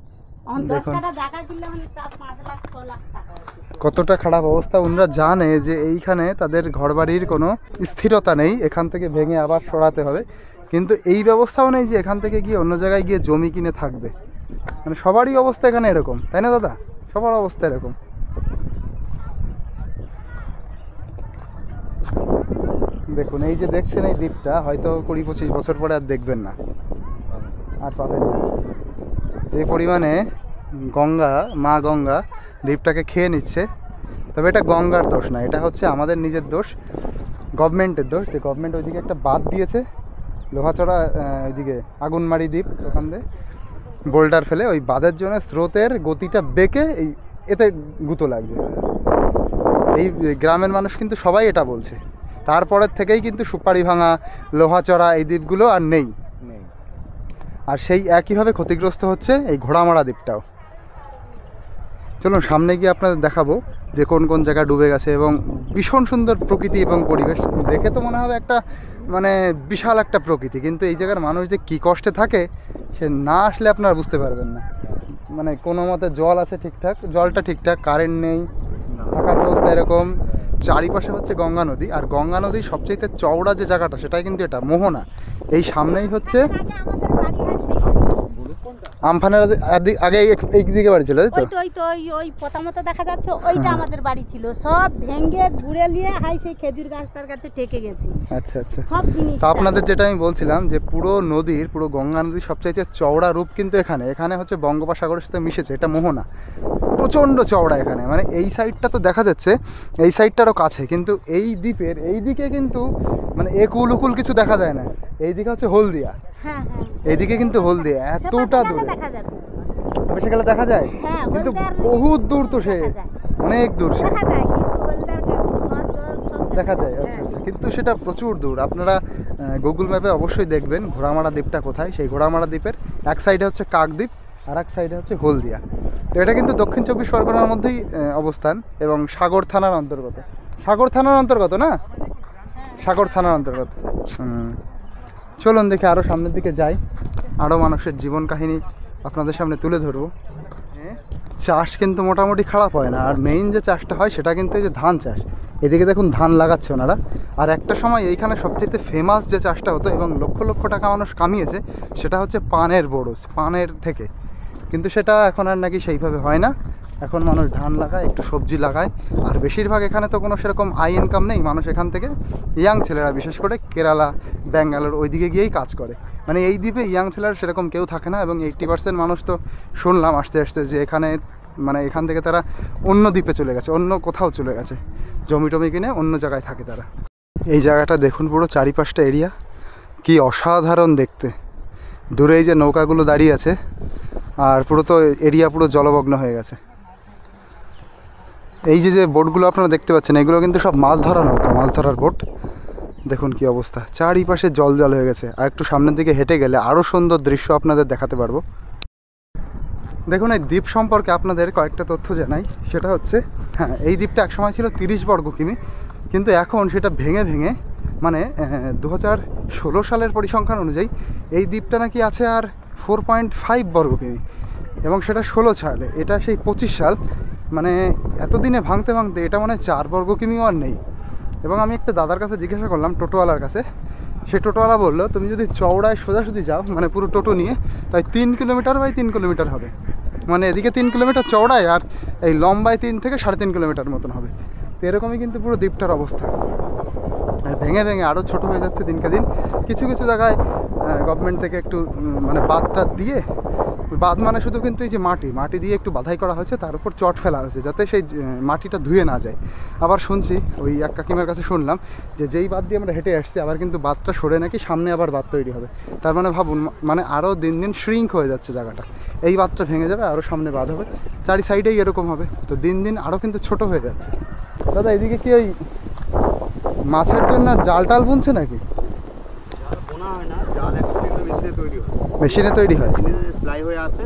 10 কাঠা জায়গা কিনলে 4-5 লাখ 6 লাখ টাকা।
কতটা খারাপ অবস্থা। ওনারা জানে যে এইখানে তাদের ঘরবাড়ির কোনো স্থিরতা নেই, এখান থেকে ভেঙে আবার সরাতে হবে, কিন্তু এই ব্যবস্থাও নেই যে এখান থেকে গিয়ে অন্য জায়গায় গিয়ে জমি কিনে থাকবে। মানে সবারই অবস্থা এখানে এরকম, তাই না দাদা? সবার অবস্থা এরকম। দেখুন এই যে দেখছেন, এই দ্বীপটা হয়তো 20-25 বছর পরে আর দেখবেন না, আর পাবেন না। এই পরিমাণে মা গঙ্গা দ্বীপটাকে খেয়ে নিচ্ছে। তবে এটা গঙ্গার দোষ না, এটা হচ্ছে আমাদের নিজের দোষ, গভর্নমেন্টের দোষ। যে গভর্নমেন্ট ওইদিকে একটা বাঁধ দিয়েছে, লোহাচড়া ওইদিকে আগুনমারি দ্বীপ, ওখান দিয়ে বোল্ডার ফেলে, ওই বাঁধের জন্য স্রোতের গতিটা বেঁকে এতে গুঁতো লাগছে। এই গ্রামের মানুষ কিন্তু সবাই এটা বলছে। তারপরের থেকেই কিন্তু সুপারি ভাঙা, লোহাচড়া এই দ্বীপগুলো আর নেই। আর সেই একইভাবে ক্ষতিগ্রস্ত হচ্ছে এই ঘোড়ামারা দ্বীপটাও। চলুন সামনে গিয়ে আপনাদের দেখাবো যে কোন কোন জায়গা ডুবে গেছে, এবং ভীষণ সুন্দর প্রকৃতি এবং পরিবেশ। দেখে তো মনে হবে একটা মানে বিশাল একটা প্রকৃতি, কিন্তু এই জায়গার মানুষ যে কী কষ্টে থাকে সে না আসলে আপনারা বুঝতে পারবেন না। মানে কোনো মতে জল আছে ঠিকঠাক, জলটা ঠিকঠাক, কারেন্ট নেই, থাকার ব্যবস্থা এরকম। চারিপাশে হচ্ছে গঙ্গা নদী, আর গঙ্গা নদীর সবচেয়ে চওড়া যে জায়গাটা সেটাই কিন্তু এটা মোহনা। এই সামনেই হচ্ছে আমফানের আগে এই দিকে বাড়ি ছিল, তাই তো?
ওই প্রথমত দেখা যাচ্ছে ওইটা আমাদের বাড়ি ছিল, সব ভেঙে ঘুরে নিয়ে সেই খেজুর গাছটার কাছে ঠেকে গেছে।
আচ্ছা আচ্ছা।
সব জিনিস
তো আপনাদের যেটা আমি বলছিলাম যে পুরো গঙ্গা নদীর সবচাইতে চওড়া রূপ কিন্তু এখানে হচ্ছে বঙ্গোপসাগরের সাথে মিশেছে। এটা মোহনা, প্রচণ্ড চওড়া এখানে। মানে এই সাইডটা তো দেখা যাচ্ছে, এই সাইডটারও কাছে, কিন্তু এই দ্বীপের এই দিকে কিন্তু মানে একুল উকুল কিছু দেখা যায় না। এইদিকে হচ্ছে হলদিয়া, এইদিকে কিন্তু হলদিয়া এতটা দূরে, বসে গেলে দেখা যায়, কিন্তু বহুত দূর তো, সে অনেক দূর, সে দেখা যায়। আচ্ছা আচ্ছা, কিন্তু সেটা প্রচুর দূর। আপনারা গুগল ম্যাপে অবশ্যই দেখবেন ঘোড়ামারা দ্বীপটা কোথায়। সেই ঘোড়ামারা দ্বীপের এক সাইডে হচ্ছে কাকদ্বীপ, আর এক সাইডে হচ্ছে হলদিয়া। তো এটা কিন্তু দক্ষিণ 24 পরগনার মধ্যেই অবস্থান, এবং সাগর থানার অন্তর্গত। সাগর থানার অন্তর্গত না? সাগর থানার অন্তর্গত। চলুন দেখি আরও সামনের দিকে যাই, আরও মানুষের জীবন কাহিনী আপনাদের সামনে তুলে ধরবো। চাষ কিন্তু মোটামুটি খারাপ হয় না, আর মেইন যে চাষটা হয় সেটা কিন্তু এই যে ধান চাষ। এদিকে দেখুন ধান লাগাচ্ছে ওনারা। আর একটা সময় এইখানে সবচেয়ে ফেমাস যে চাষটা হতো এবং লক্ষ লক্ষ টাকা মানুষ কামিয়েছে সেটা হচ্ছে পানের বরজ, পানের থেকে। কিন্তু সেটা এখন আর নাকি সেইভাবে হয় না, এখন মানুষ ধান লাগায়, একটু সবজি লাগায়। আর বেশিরভাগ এখানে তো কোনো সেরকম আয় ইনকাম নেই, মানুষ এখান থেকে ইয়াং ছেলেরা বিশেষ করে কেরালা, ব্যাঙ্গালোর ওইদিকে গিয়েই কাজ করে। মানে এই দ্বীপে ইয়াং ছেলেরা সেরকম কেউ থাকে না, এবং 80% মানুষ তো শুনলাম আস্তে আস্তে যে এখানে মানে এখান থেকে তারা অন্য দ্বীপে চলে গেছে, অন্য কোথাও চলে গেছে, জমি টমি কিনে অন্য জায়গায় থাকে তারা। এই জায়গাটা দেখুন, পুরো চারিপাশটা এরিয়া কি অসাধারণ দেখতে। দূরে এই যে নৌকাগুলো দাঁড়িয়ে আছে, আর পুরো তো এরিয়া পুরো জলমগ্ন হয়ে গেছে। এই যে যে বোটগুলো আপনারা দেখতে পাচ্ছেন, এগুলো কিন্তু সব মাছ ধরা নৌকা, মাছ ধরার বোট। দেখুন কি অবস্থা, চারিপাশে জল জল হয়ে গেছে। আর একটু সামনের দিকে হেঁটে গেলে আরও সুন্দর দৃশ্য আপনাদের দেখাতে পারবো। দেখুন এই দ্বীপ সম্পর্কে আপনাদের কয়েকটা তথ্য জানাই। সেটা হচ্ছে, হ্যাঁ, এই দ্বীপটা একসময় ছিল 30 বর্গ কিমি, কিন্তু এখন সেটা ভেঙে ভেঙে মানে 2016 সালের পরিসংখ্যান অনুযায়ী এই দ্বীপটা নাকি আছে আর 4.5 বর্গ কিমি, এবং সেটা 16 সালে, এটা সেই 25 সাল। মানে এতদিনে ভাঙতে ভাঙতে এটা মনে হয় 4 বর্গ কিমিও আর নেই। এবং আমি একটা দাদার কাছে জিজ্ঞাসা করলাম, টোটোওয়ালার কাছে, সে টোটোওয়ালা বললো তুমি যদি চওড়ায় সোজাসুজি যাও, মানে পুরো টোটো নিয়ে, তাই 3 কিলোমিটার বাই 3 কিলোমিটার হবে। মানে এদিকে 3 কিলোমিটার চওড়ায়, আর এই লম্বায় 3 থেকে 3.5 কিলোমিটার মতন হবে। তো এরকমই কিন্তু পুরো দ্বীপটার অবস্থা। আর ভেঙে ভেঙে আরও ছোটো হয়ে যাচ্ছে দিনকে দিন। কিছু কিছু জায়গায় গভর্নমেন্ট থেকে একটু মানে বাঁধটা দিয়ে, বাঁধ মানে শুধু কিন্তু এই যে মাটি দিয়ে একটু বাধাই করা হয়েছে, তার উপর চট ফেলা হয়েছে যাতে সেই মাটিটা ধুয়ে না যায়। আবার শুনছি ওই এক কাকিমার কাছে শুনলাম যে যেই বাঁধ দিয়ে আমরা হেঁটে আসছি, আবার কিন্তু বাঁধটা সরে নাকি সামনে আবার বাঁধ তৈরি হবে। তার মানে ভাবুন, মানে আরও দিন দিন শ্রিঙ্ক হয়ে যাচ্ছে জায়গাটা। এই বাঁধটা ভেঙে যাবে, আরও সামনে বাঁধ হবে, চারি সাইডেই এরকম হবে। তো দিন দিন আরও কিন্তু ছোট হয়ে যাচ্ছে। দাদা এদিকে কি ওই মাছের জন্য জাল টাল বুনছে নাকি?
বোনা হয় না, জাল এখন কিন্তু মেশিনে তৈরি হয়,
মেশিনে তৈরি হয়।
মেশিনে সেলাই হয়ে আসে।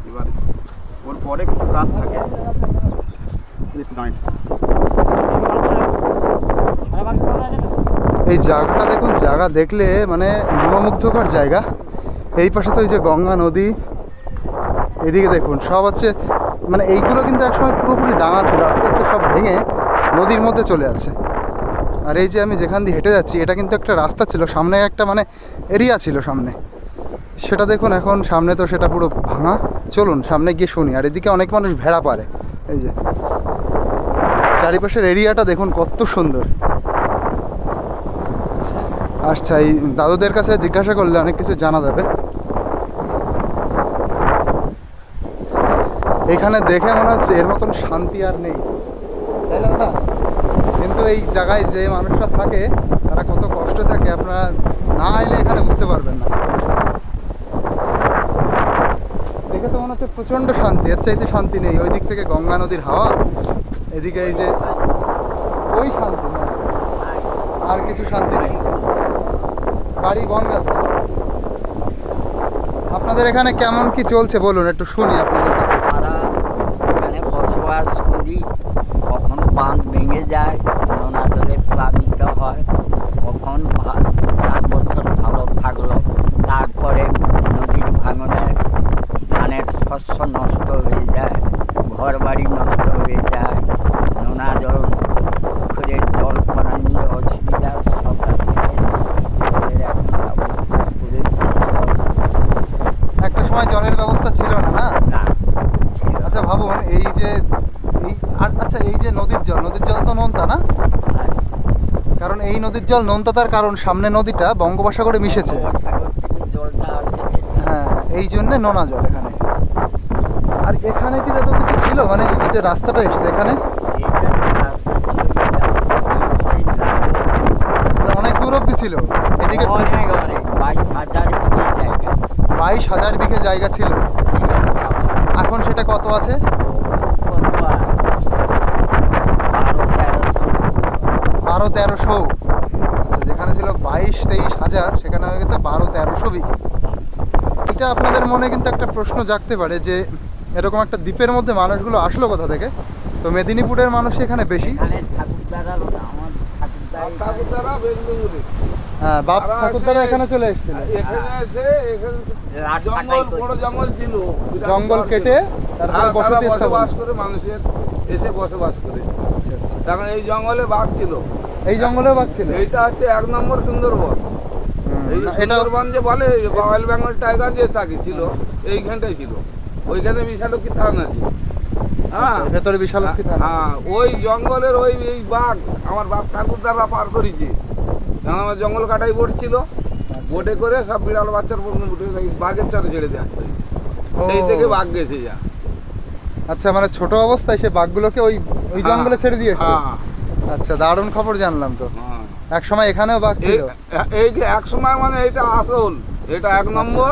এবার ওর পরে কিছু কাজ থাকে। একটু দাঁড়িয়ে
এই জায়গাটা দেখুন, জায়গা দেখলে মানে মনোমুগ্ধকর জায়গা। এই পাশে তো এই যে গঙ্গা নদী, এদিকে দেখুন সব হচ্ছে, মানে এইগুলো কিন্তু একসময় পুরোপুরি ডাঙা ছিল, আস্তে আস্তে সব ভেঙে নদীর মধ্যে চলে যাচ্ছে। আর এই যে আমি যেখান দিয়ে হেঁটে যাচ্ছি, এটা কিন্তু একটা রাস্তা ছিল, সামনে একটা মানে এরিয়া ছিল সামনে, সেটা দেখুন এখন সামনে তো সেটা পুরো ভাঙা। চলুন সামনে গিয়ে শুনি। আর এদিকে অনেক মানুষ ভেড়া পালে। এই যে চারিপাশের এরিয়াটা দেখুন কত সুন্দর। আচ্ছা, এই দাদুদের কাছে জিজ্ঞাসা করলে অনেক কিছু জানা যাবে। এখানে দেখে মনে হচ্ছে এর মতন শান্তি আর নেই, তাই না দাদা? কিন্তু এই জায়গায় যে মানুষরা থাকে তারা কত কষ্ট থাকে, আপনারা না এলে এখানে বুঝতে পারবেন না। দেখে তো মনে হচ্ছে প্রচণ্ড শান্তি, এর চাইতে শান্তি নেই। ওই দিক থেকে গঙ্গা নদীর হাওয়া, এদিকে এই যে ওই শান্তি, না আর কিছু শান্তি নেই। বাড়ি গঙ্গা। আপনাদের এখানে কেমন কি চলছে বলুন, একটু শুনি আপনাদের কাছে।
আমরা এখানে বসবাস করি, কখন বাঁধ ভেঙে যায়, নোনা জলের প্লাবিত হয়, কখন 4 বছর ভালো থাকলো, তারপরে নদীর ভাঙনে ধানের শস্য নষ্ট হয়ে যায়, ঘর বাড়ি নষ্ট হয়ে যায়, নোনা জল, পুকুরের জল পানা নিয়ে অসুবিধা, সরকার থেকে জলের এখন ব্যবস্থা করেছে।
একটা সময় জলের ব্যবস্থা ছিল না, না?
না ছিল
আচ্ছা ভাবুন, এই যে আচ্ছা এই যে নদীর জল তো নোনতা না?
না।
কারণ এই নদীর জল নোনতা, তার কারণ সামনে নদীটা বঙ্গোপসাগরে মিশেছে।
বঙ্গোপসাগর থেকে জলটা আসে,
হ্যাঁ, এই জন্যে নোনা জল এখানে। আর এখানে কি যত কিছু ছিল, মানে এই যে রাস্তাটা এসছে এখানে অনেক দূর অব্দি ছিল। এদিকে 22,000 বিঘে জায়গা ছিল, এখন সেটা কত আছে? 12-1300। আচ্ছা, যেখানে ছিল 22-23 হাজার, সেখানে হয়ে গেছে 12-1300 বিঘে। এটা আপনাদের মনে কিন্তু একটা প্রশ্ন জাগতে পারে যে এরকম একটা দ্বীপের মধ্যে মানুষগুলো আসলো কোথা থেকে? তো মেদিনীপুরের মানুষ এখানে বেশি।
ঠাকুরদারা
ঠাকুরদারা বেঙ্গুলি
হ্যাঁ, বাপ ঠাকুরদারা এখানে চলে এসেছিল,
এখানে এসে এখানে
রাত
জঙ্গল
কাটাই করতো।
বড় জঙ্গল ছিল, বিরাট
জঙ্গল
বড়
কেটে
ছিল।
তারপরে
হ্যাঁ, তারা
বসতি স্থাপন।
বসবাস করে মানুষের এসে বসবাস করে।
আচ্ছা, আচ্ছা।
এখন এই জঙ্গলে বাঘ ছিল,
এই জঙ্গলেও বাঘ ছিল?
এইটা হচ্ছে 1 নম্বর সুন্দরবন। এই যে
এটা
সুন্দরবন যে বলে রয়্যাল বেঙ্গল টাইগার যে থাকে ছিল এইখানটাই ছিল, ওইখানে বিশালক্ষী থান আছে। হ্যাঁ
ভেতরে বিশালক্ষী থান।
হ্যাঁ, ওই জঙ্গলের ওই এই বাঘ আমার বাপ ঠাকুরদারা পার করেছে। কারণ আমার জঙ্গল কাটাই বোট ছিল, বোটে করে সব বিড়াল বাচ্চার বাঘের চরে ছেড়ে দেওয়া হতো। সেই থেকে বাঘ গেছে যা।
আচ্ছা, মানে ছোট অবস্থায় সে বাঘগুলোকে ওই ওই জঙ্গলে ছেড়ে দিয়েছে?
হ্যাঁ,
আচ্ছা, দারুণ খবর জানলাম তো।
হ্যাঁ।
এক সময় এখানেও বাঘ ছিল?
এই যে এক সময় মানে এটা আসল, এটা 1 নম্বর।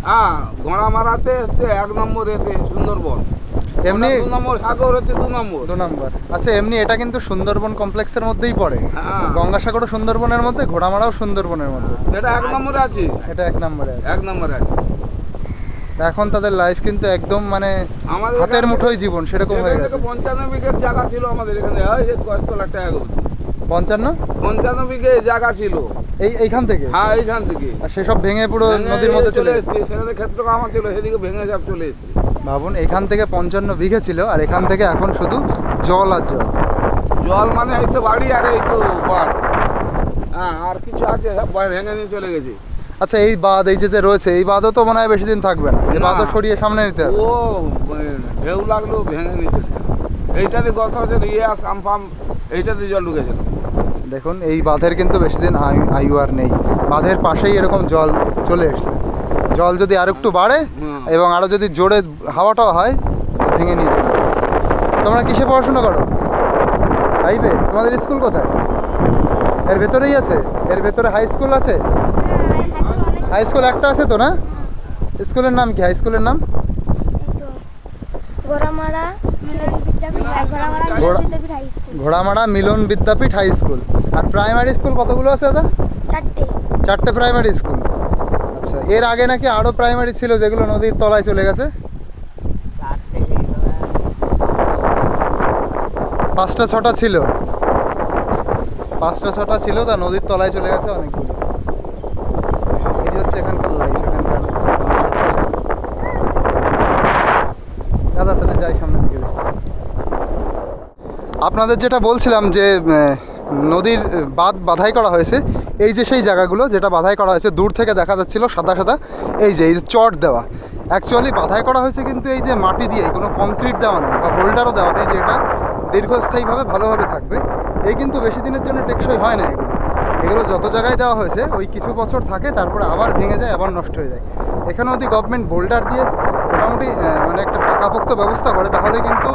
হ্যাঁ, ঘোড়া মারাতে হচ্ছে 1 নম্বর, এতে সুন্দরবন।
এমনি
2 নম্বর সাগর হচ্ছে 2 নম্বর।
2 নম্বর। আচ্ছা, এমনি এটা কিন্তু সুন্দরবন কমপ্লেক্সের মধ্যেই পড়ে।
হ্যাঁ,
গঙ্গাসাগরও সুন্দরবনের মধ্যে, ঘোড়ামারাও সুন্দরবনের মধ্যে।
এটা 1 নম্বরে আছে,
এটা 1 নম্বরে আছে।
1 নম্বরে আছে।
তা এখন তাদের লাইফ কিন্তু একদম মানে
আমাদের
হাতের
এখান
মুঠোয় জীবন সেরকম হয়ে
এখান
গেছে।
থেকে 55 বিঘের জায়গা ছিল আমাদের এখানে, ওই যে কয়েকতলা টাকা
55?
55 বিঘে জায়গা ছিল।
এইখান থেকে?
হ্যাঁ, এইখান থেকে
আর সেসব ভেঙে পুরো
ভেঙে
নদীর মধ্যে চলে
এসেছে। সেখানে ক্ষেত্র কামা ছিল, সেদিকে ভেঙে সব চলে এসেছে।
ভাবুন, এখান থেকে 55 বিঘে ছিল, আর এখান থেকে এখন শুধু জল আর জল।
জল মানে এই তো বাড়ি আর এই তো বাঁধ। হ্যাঁ, আর কিছু আছে সব ভেঙে নিয়ে চলে গেছে।
আচ্ছা, এই বাঁধ এই যে রয়েছে, এই বাঁধও তো মনে হয় বেশি দিন থাকবে না, এই
না।
বাঁধও সরিয়ে সামনে নিতে হবে।
ও ঢেউ লাগলো ভেঙে নিয়ে চলে গেছে। এইটাতে গত বছর আমফাম এইটাতে জল ঢুকেছিল।
দেখুন, এই বাঁধের কিন্তু বেশি দিন আয়ু আর নেই। বাঁধের পাশেই এরকম জল চলে এসছে। জল যদি আর একটু বাড়ে এবং আরও যদি জোরে হাওয়াটাও হয়, ভেঙে নিয়ে যাবে। তোমরা কিসে পড়াশোনা করো? হাইবে? তোমাদের স্কুল কোথায়? এর ভেতরেই আছে? এর ভেতরে হাই স্কুল আছে? হাই স্কুল একটা আছে তো, না? স্কুলের নাম কি? হাই স্কুলের নাম? ঘোড়ামারা মিলন বিদ্যাপীঠ হাই স্কুল। আর প্রাইমারি স্কুল কতগুলো আছে দাদা? 4টে প্রাইমারি স্কুল। আচ্ছা, এর আগে নাকি আরও প্রাইমারি ছিল যেগুলো নদীর তলায় চলে গেছে? 5টা 6টা ছিল, 5টা 6টা ছিল, তা নদীর তলায় চলে গেছে অনেকগুলো। এই যে হচ্ছে এখানকার লাইফ, এখানকার অবস্থা। দাদা তাহলে যাই সামনের দিকে। আপনাদের যেটা বলছিলাম যে নদীর বাঁধ বাঁধাই করা হয়েছে, এই যে সেই জায়গাগুলো যেটা বাঁধাই করা হয়েছে, দূর থেকে দেখা যাচ্ছিল সাদা সাদা, এই যে চট দেওয়া। অ্যাকচুয়ালি বাঁধাই করা হয়েছে কিন্তু এই যে মাটি দিয়ে, কোনো কংক্রিট দেওয়া নেই বা বোল্ডারও দেওয়া নেই, যে এটা দীর্ঘস্থায়ীভাবে ভালোভাবে থাকবে। এই কিন্তু বেশি দিনের জন্য টেকসই হয় না এগুলো। এগুলো যত জায়গায় দেওয়া হয়েছে ওই কিছু বছর থাকে, তারপরে আবার ভেঙে যায়, আবার নষ্ট হয়ে যায়। এখানে যদি গভর্নমেন্ট বোল্ডার দিয়ে মোটামুটি মানে একটা পাকাপোক্ত ব্যবস্থা করে, তাহলে কিন্তু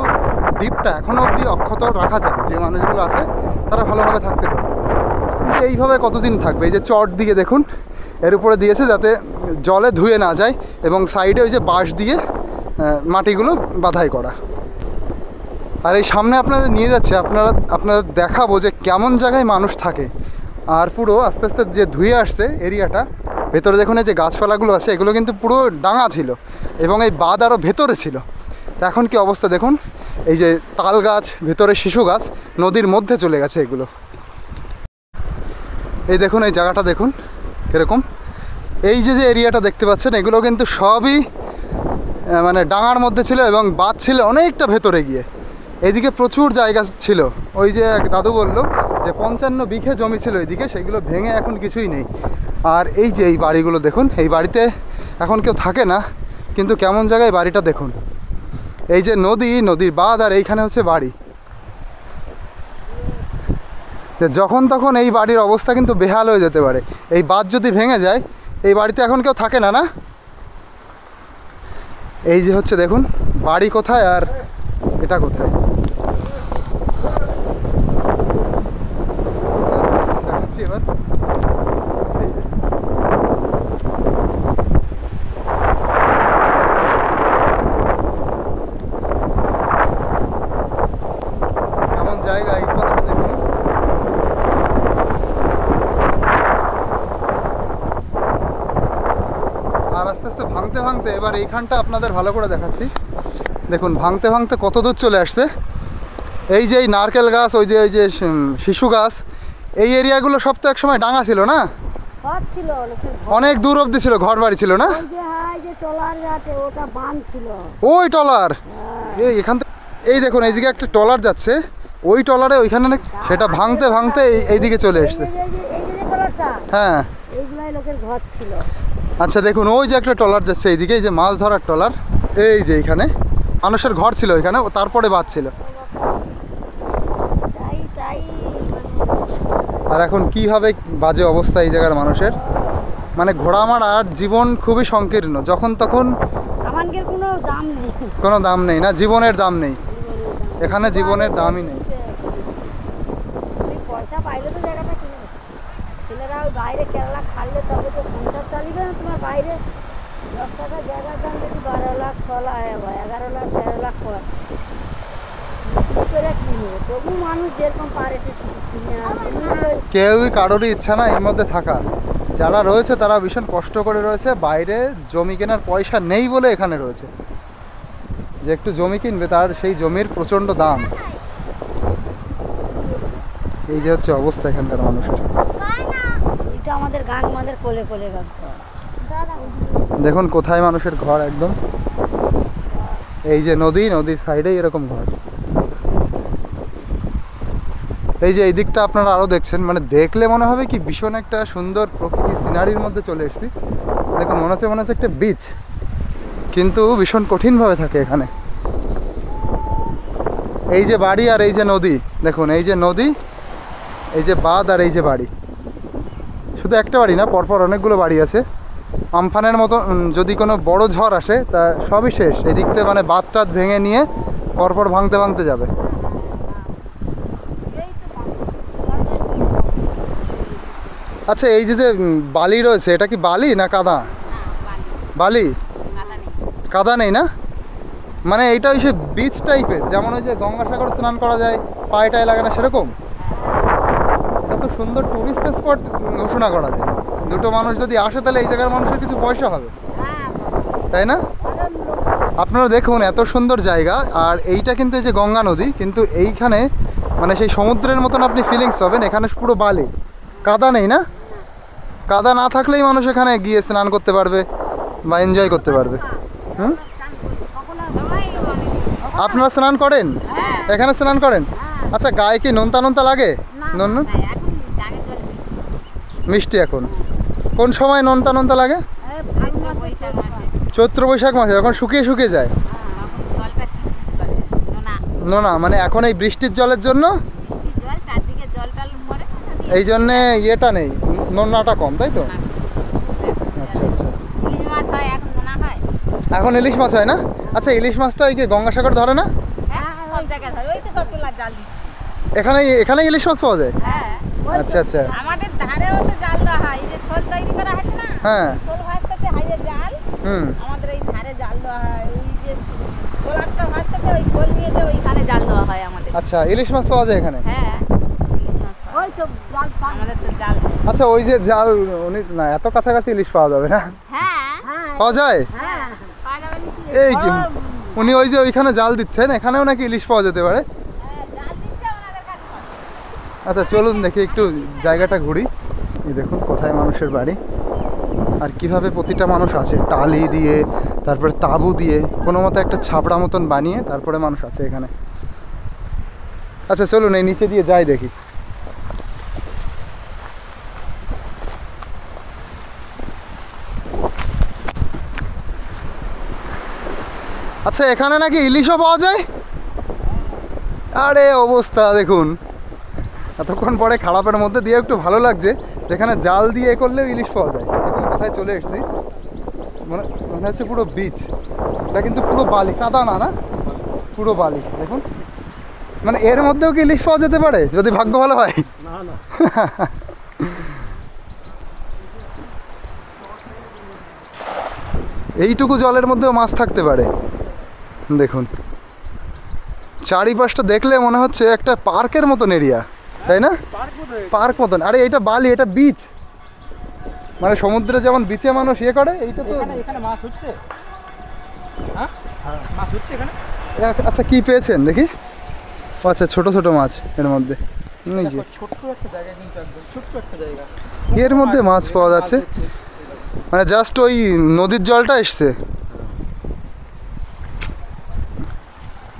দ্বীপটা এখনও অবধি অক্ষত রাখা যাবে। যে মানুষগুলো আছে তারা ভালোভাবে থাকতে পারে। কিন্তু এইভাবে কতদিন থাকবে? এই যে চট দিয়ে দেখুন, এর উপরে দিয়েছে যাতে জলে ধুয়ে না যায়, এবং সাইডে ওই যে বাঁশ দিয়ে মাটিগুলো বাঁধাই করা। আর এই সামনে আপনাদের নিয়ে যাচ্ছে, আপনাদের দেখাবো যে কেমন জায়গায় মানুষ থাকে। আর পুরো আস্তে আস্তে যে ধুয়ে আসছে এরিয়াটা, ভেতরে দেখুন এই যে গাছপালাগুলো আছে, এগুলো কিন্তু পুরো ডাঙা ছিল এবং এই বাঁধ আরও ভেতরে ছিল। এখন কি অবস্থা দেখুন, এই যে তাল গাছ, ভেতরে শিশু গাছ, নদীর মধ্যে চলে গেছে এগুলো। এই দেখুন এই জায়গাটা দেখুন কীরকম। এই যে এরিয়াটা দেখতে পাচ্ছেন, এগুলো কিন্তু সবই মানে ডাঙার মধ্যে ছিল এবং বাঁধ ছিল অনেকটা ভেতরে গিয়ে। এইদিকে প্রচুর জায়গা ছিল, ওই যে এক দাদু বললো যে 55 বিঘে জমি ছিল এইদিকে, সেগুলো ভেঙে এখন কিছুই নেই। আর এই যে এই বাড়িগুলো দেখুন, এই বাড়িতে এখন কেউ থাকে না, কিন্তু কেমন জায়গায় বাড়িটা দেখুন। এই যে নদীর বাঁধ, আর এইখানে হচ্ছে বাড়ি। যে যখন তখন এই বাড়ির অবস্থা কিন্তু বেহাল হয়ে যেতে পারে। এই বাঁধ যদি ভেঙে যায়, এই বাড়িতে এখন কেউ থাকে না, না? এই যে হচ্ছে দেখুন বাড়ি কোথায় আর এটা কোথায়। দেখাচ্ছি এবার। এই যে কেমন জায়গা, এই কথাটা দেখুন। আর আস্তে আস্তে ভাঙতে ভাঙতে এবার এইখানটা আপনাদের ভালো করে দেখাচ্ছি। দেখুন ভাঙতে ভাঙতে কত দূর চলে আসছে। এই যে এই নারকেল গাছ, ওই যে শিশু গাছ, এই এরিয়াগুলো সব তো একসময় ডাঙা ছিল না,
ঘর ছিল লোকের ঘর।
অনেক দূর অবধি ছিল, ঘর বাড়ি ছিল না?
ওই যে এই যে টলার যাতে ওটা বাঁধ ছিল।
ওই টলার এখান থেকে, এই দেখুন এইদিকে একটা টলার যাচ্ছে, ওই টলারে ওইখানে নাকি সেটা ভাঙতে ভাঙতে এইদিকে চলে
এই
এসছে।
যে টলারটা,
হ্যাঁ
এইগুলাই লোকের ঘর ছিল।
আচ্ছা দেখুন ওই যে একটা টলার যাচ্ছে এইদিকে, এই যে মাছ ধরার টলার, এই যে এইখানে মানুষের ঘর ছিল ওইখানে, তারপরে বাদ ছিল।
তাই তাই
আর এখন কীভাবে বাজে অবস্থা এই জায়গার মানুষের, মানে ঘোড়া মারার জীবন খুবই সংকীর্ণ, যখন তখন
আমাদের কোনো দাম নেই।
কোনো দাম নেই না, জীবনের দাম নেই এখানে, জীবনের দামই নেই।
তুমি পয়সা পাইলে তো জায়গাটা কিনে নেবে। ছেলেরা ওই বাইরে কেরালা খাললে তবে তো সংসার চালিবে না। তোমার বাইরে 10 টাকা জায়গার দাম যদি 12 লাখ 6 লাখ 11 লাখ 13 লাখ করে করে কিনবে, তবু মানুষ যেরকম পারে একটু কিনে আনবে।
কেউই কারোরই ইচ্ছা না এর মধ্যে থাকা, যারা রয়েছে তারা ভীষণ কষ্ট করে রয়েছে, বাইরে জমি কেনার পয়সা নেই বলে এখানে রয়েছে, যে একটু জমি কিনবে তার সেই জমির প্রচণ্ড দাম। এই যে হচ্ছে অবস্থা এখানকার মানুষের।
এটা আমাদের গান, আমাদের কোলে কোলে গান।
দেখুন কোথায় মানুষের ঘর, একদম এই যে নদী, নদীর সাইডেই এরকম ঘর। এই যে এই দিকটা আপনারা আরও দেখছেন, মানে দেখলে মনে হবে কি ভীষণ একটা সুন্দর প্রকৃতি সিনারির মধ্যে চলে এসেছি। দেখুন মনে হচ্ছে একটা বিচ, কিন্তু ভীষণ কঠিনভাবে থাকে এখানে। এই যে বাড়ি আর এই যে নদী, দেখুন এই যে নদী, এই যে বাঁধ আর এই যে বাড়ি, শুধু একটা বাড়ি না, পরপর অনেকগুলো বাড়ি আছে। আমফানের মতো যদি কোনো বড় ঝড় আসে তা সবই শেষ, এই দিক থেকে মানে বাঁধ টাত ভেঙে নিয়ে পরপর ভাঙতে ভাঙতে যাবে। আচ্ছা এই যে যে বালি রয়েছে, এটা কি বালি না কাদা? বালি, কাদা নেই না, মানে এইটা ওই সে বিচ টাইপের, যেমন ওই যে গঙ্গাসাগর স্নান করা যায় পায়ে টায়ে লাগানো, সেরকম। এত সুন্দর টুরিস্ট স্পট ঘোষণা করা যায়, দুটো মানুষ যদি আসে তাহলে এই জায়গার মানুষের কিছু পয়সা হবে, তাই না? আপনারা দেখুন এত সুন্দর জায়গা, আর এইটা কিন্তু এই যে গঙ্গা নদী, কিন্তু এইখানে মানে সেই সমুদ্রের মতন আপনি ফিলিংস পাবেন, এখানে পুরো বালি, কাদা নেই না? কাদা না থাকলেই মানুষ এখানে গিয়ে স্নান করতে পারবে বা এনজয় করতে পারবে। হুম, আপনারা স্নান করেন এখানে, স্নান করেন? আচ্ছা গায়ে কি নোনতা নোনতা লাগে? নুন মিষ্টি এখন কোন সময় নোনতা নোনতা লাগে? চৈত্র বৈশাখ মাসে, যখন শুকিয়ে শুকিয়ে যায় নোনা, মানে এখন এই বৃষ্টির জলের জন্য এই জন্যে ইয়েটা নেই, নোনাটা কম, তাই তো? আচ্ছা আচ্ছা, এখন ইলিশ মাছ হয় না? আচ্ছা ইলিশ মাছটা এই যে গঙ্গাসাগর ধরে না? এখানে এখানে ইলিশ মাছ পাওয়া যায়? আচ্ছা আচ্ছা,
আমাদের ধারেও তো জাল দেওয়া হয়, এই যে শোল তৈরি করা হচ্ছে না,
হ্যাঁ,
শোল ভাজতেছে হাইয়ে জাল, আমাদের এই ধারে জাল দেওয়া হয়, ওই যে শোলারটা ভাজতেছে ওই শোল নিয়ে যে ওইখানে জাল দেওয়া হয় আমাদের।
আচ্ছা ইলিশ মাছ পাওয়া যায় এখানে?
হ্যাঁ ওই তো জাল, আমাদের তো জাল।
আচ্ছা ওই যে জাল, উনি না এত কাছাকাছি ইলিশ পাওয়া যাবে না?
হ্যাঁ
পাওয়া যায়?
হ্যাঁ পাওয়া যাবে নাকি?
এই কি উনি ওই যে ওইখানে জাল দিচ্ছেন, এখানেও নাকি ইলিশ পাওয়া যেতে পারে?
জাল দিচ্ছে ওনাদের কাছে।
আচ্ছা চলুন দেখি একটু জায়গাটা ঘুরি। এই দেখুন কোথায় মানুষের বাড়ি, আর কিভাবে প্রতিটা মানুষ আছে, টালি দিয়ে তারপরে তাঁবু দিয়ে কোনো মতো একটা ছাপড়া মতন বানিয়ে তারপরে মানুষ আছে এখানে। আচ্ছা চলুন এই নিচে দিয়ে যাই দেখি। আচ্ছা এখানে নাকি ইলিশও পাওয়া যায়? আরে অবস্থা দেখুন, এতক্ষণ পরে খারাপের মধ্যে দিয়ে একটু ভালো লাগছে, যেখানে জাল দিয়ে এ করলেও ইলিশ পাওয়া যায়। এখন কোথায় চলে এসেছি, মনে হচ্ছে পুরো বিচ, এটা কিন্তু পুরো বালি, কাদা না, না পুরো বালি। দেখুন মানে এর মধ্যেও কি ইলিশ পাওয়া যেতে পারে যদি ভাগ্য ভালো হয়? এইটুকু জলের মধ্যেও মাছ থাকতে পারে। দেখুন চারিপাশটা দেখলে মনে হচ্ছে একটা পার্কের মতন এরিয়া, তাই না? পার্ক মতন। আরে এটা বালি, এটা বিচ, মানে সমুদ্রে যেমন বিচে মানুষ ইয়ে করে, এইটা তো
এখানে মাছ হচ্ছে। হ্যাঁ মাছ হচ্ছে এখানে।
আচ্ছা কি পেয়েছেন দেখি? ও আচ্ছা ছোট ছোট মাছ এর মধ্যে। এই যে
ছোট্ট একটা জায়গা, কিন্তু একদম ছোট্ট একটা জায়গা।
এর মধ্যে মাছ পাওয়া যাচ্ছে, মানে জাস্ট ওই নদীর জলটা এসছে।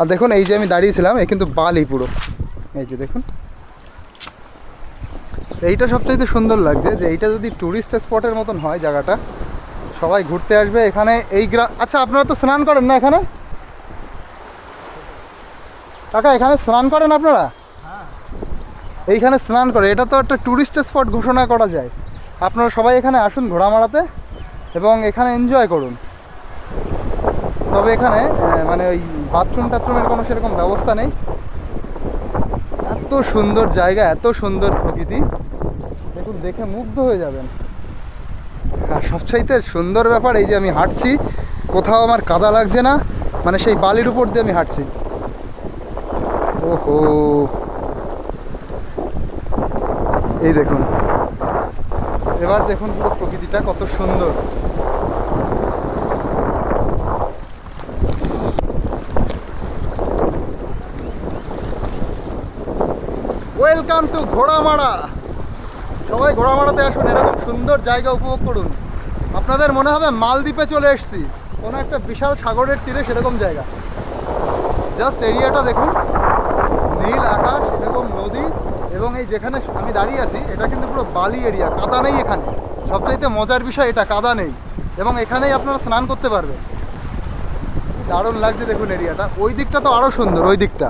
আর দেখুন এই যে আমি দাঁড়িয়েছিলাম, এই কিন্তু বালি পুরো, এই যে দেখুন। এইটা সবচাইতে সুন্দর লাগছে যে এইটা যদি ট্যুরিস্ট স্পটের মতন হয় জায়গাটা, সবাই ঘুরতে আসবে এখানে। এই আচ্ছা, আপনারা তো স্নান করেন না এখানে? কাকা এখানে স্নান করেন আপনারা? এইখানে স্নান করে, এটা তো একটা ট্যুরিস্ট স্পট ঘোষণা করা যায়। আপনারা সবাই এখানে আসুন ঘোড়া মারাতে এবং এখানে এনজয় করুন। তবে এখানে মানে ওই বাথরুম টাথরুমের কোনো সেরকম ব্যবস্থা নেই। এত সুন্দর জায়গা, এত সুন্দর প্রকৃতি, দেখুন দেখে মুগ্ধ হয়ে যাবেন। আর সবচাইতে সুন্দর ব্যাপার এই যে আমি হাঁটছি, কোথাও আমার কাদা লাগছে না, মানে সেই বালির উপর দিয়ে আমি হাঁটছি। ওহো, এই দেখুন, এবার দেখুন পুরো প্রকৃতিটা কত সুন্দর। Welcome to Ghoramara. সবাই ঘোড়ামারাতে আসুন, এরকম সুন্দর জায়গা উপভোগ করুন। আপনাদের মনে হবে মালদ্বীপে চলে এসেছি, কোনো একটা বিশাল সাগরের তীরে সেরকম জায়গা। জাস্ট এরিয়াটা দেখুন, নীল আকাশ, এরকম নদী, এবং এই যেখানে আমি দাঁড়িয়ে আছি এটা কিন্তু পুরো বালি এরিয়া, কাদা নেই এখানে। সবচাইতে মজার বিষয় এটা, কাদা নেই, এবং এখানেই আপনারা স্নান করতে পারবেন। দারুণ লাগছে দেখুন এরিয়াটা। ওই দিকটা তো আরও সুন্দর, ওই দিকটা,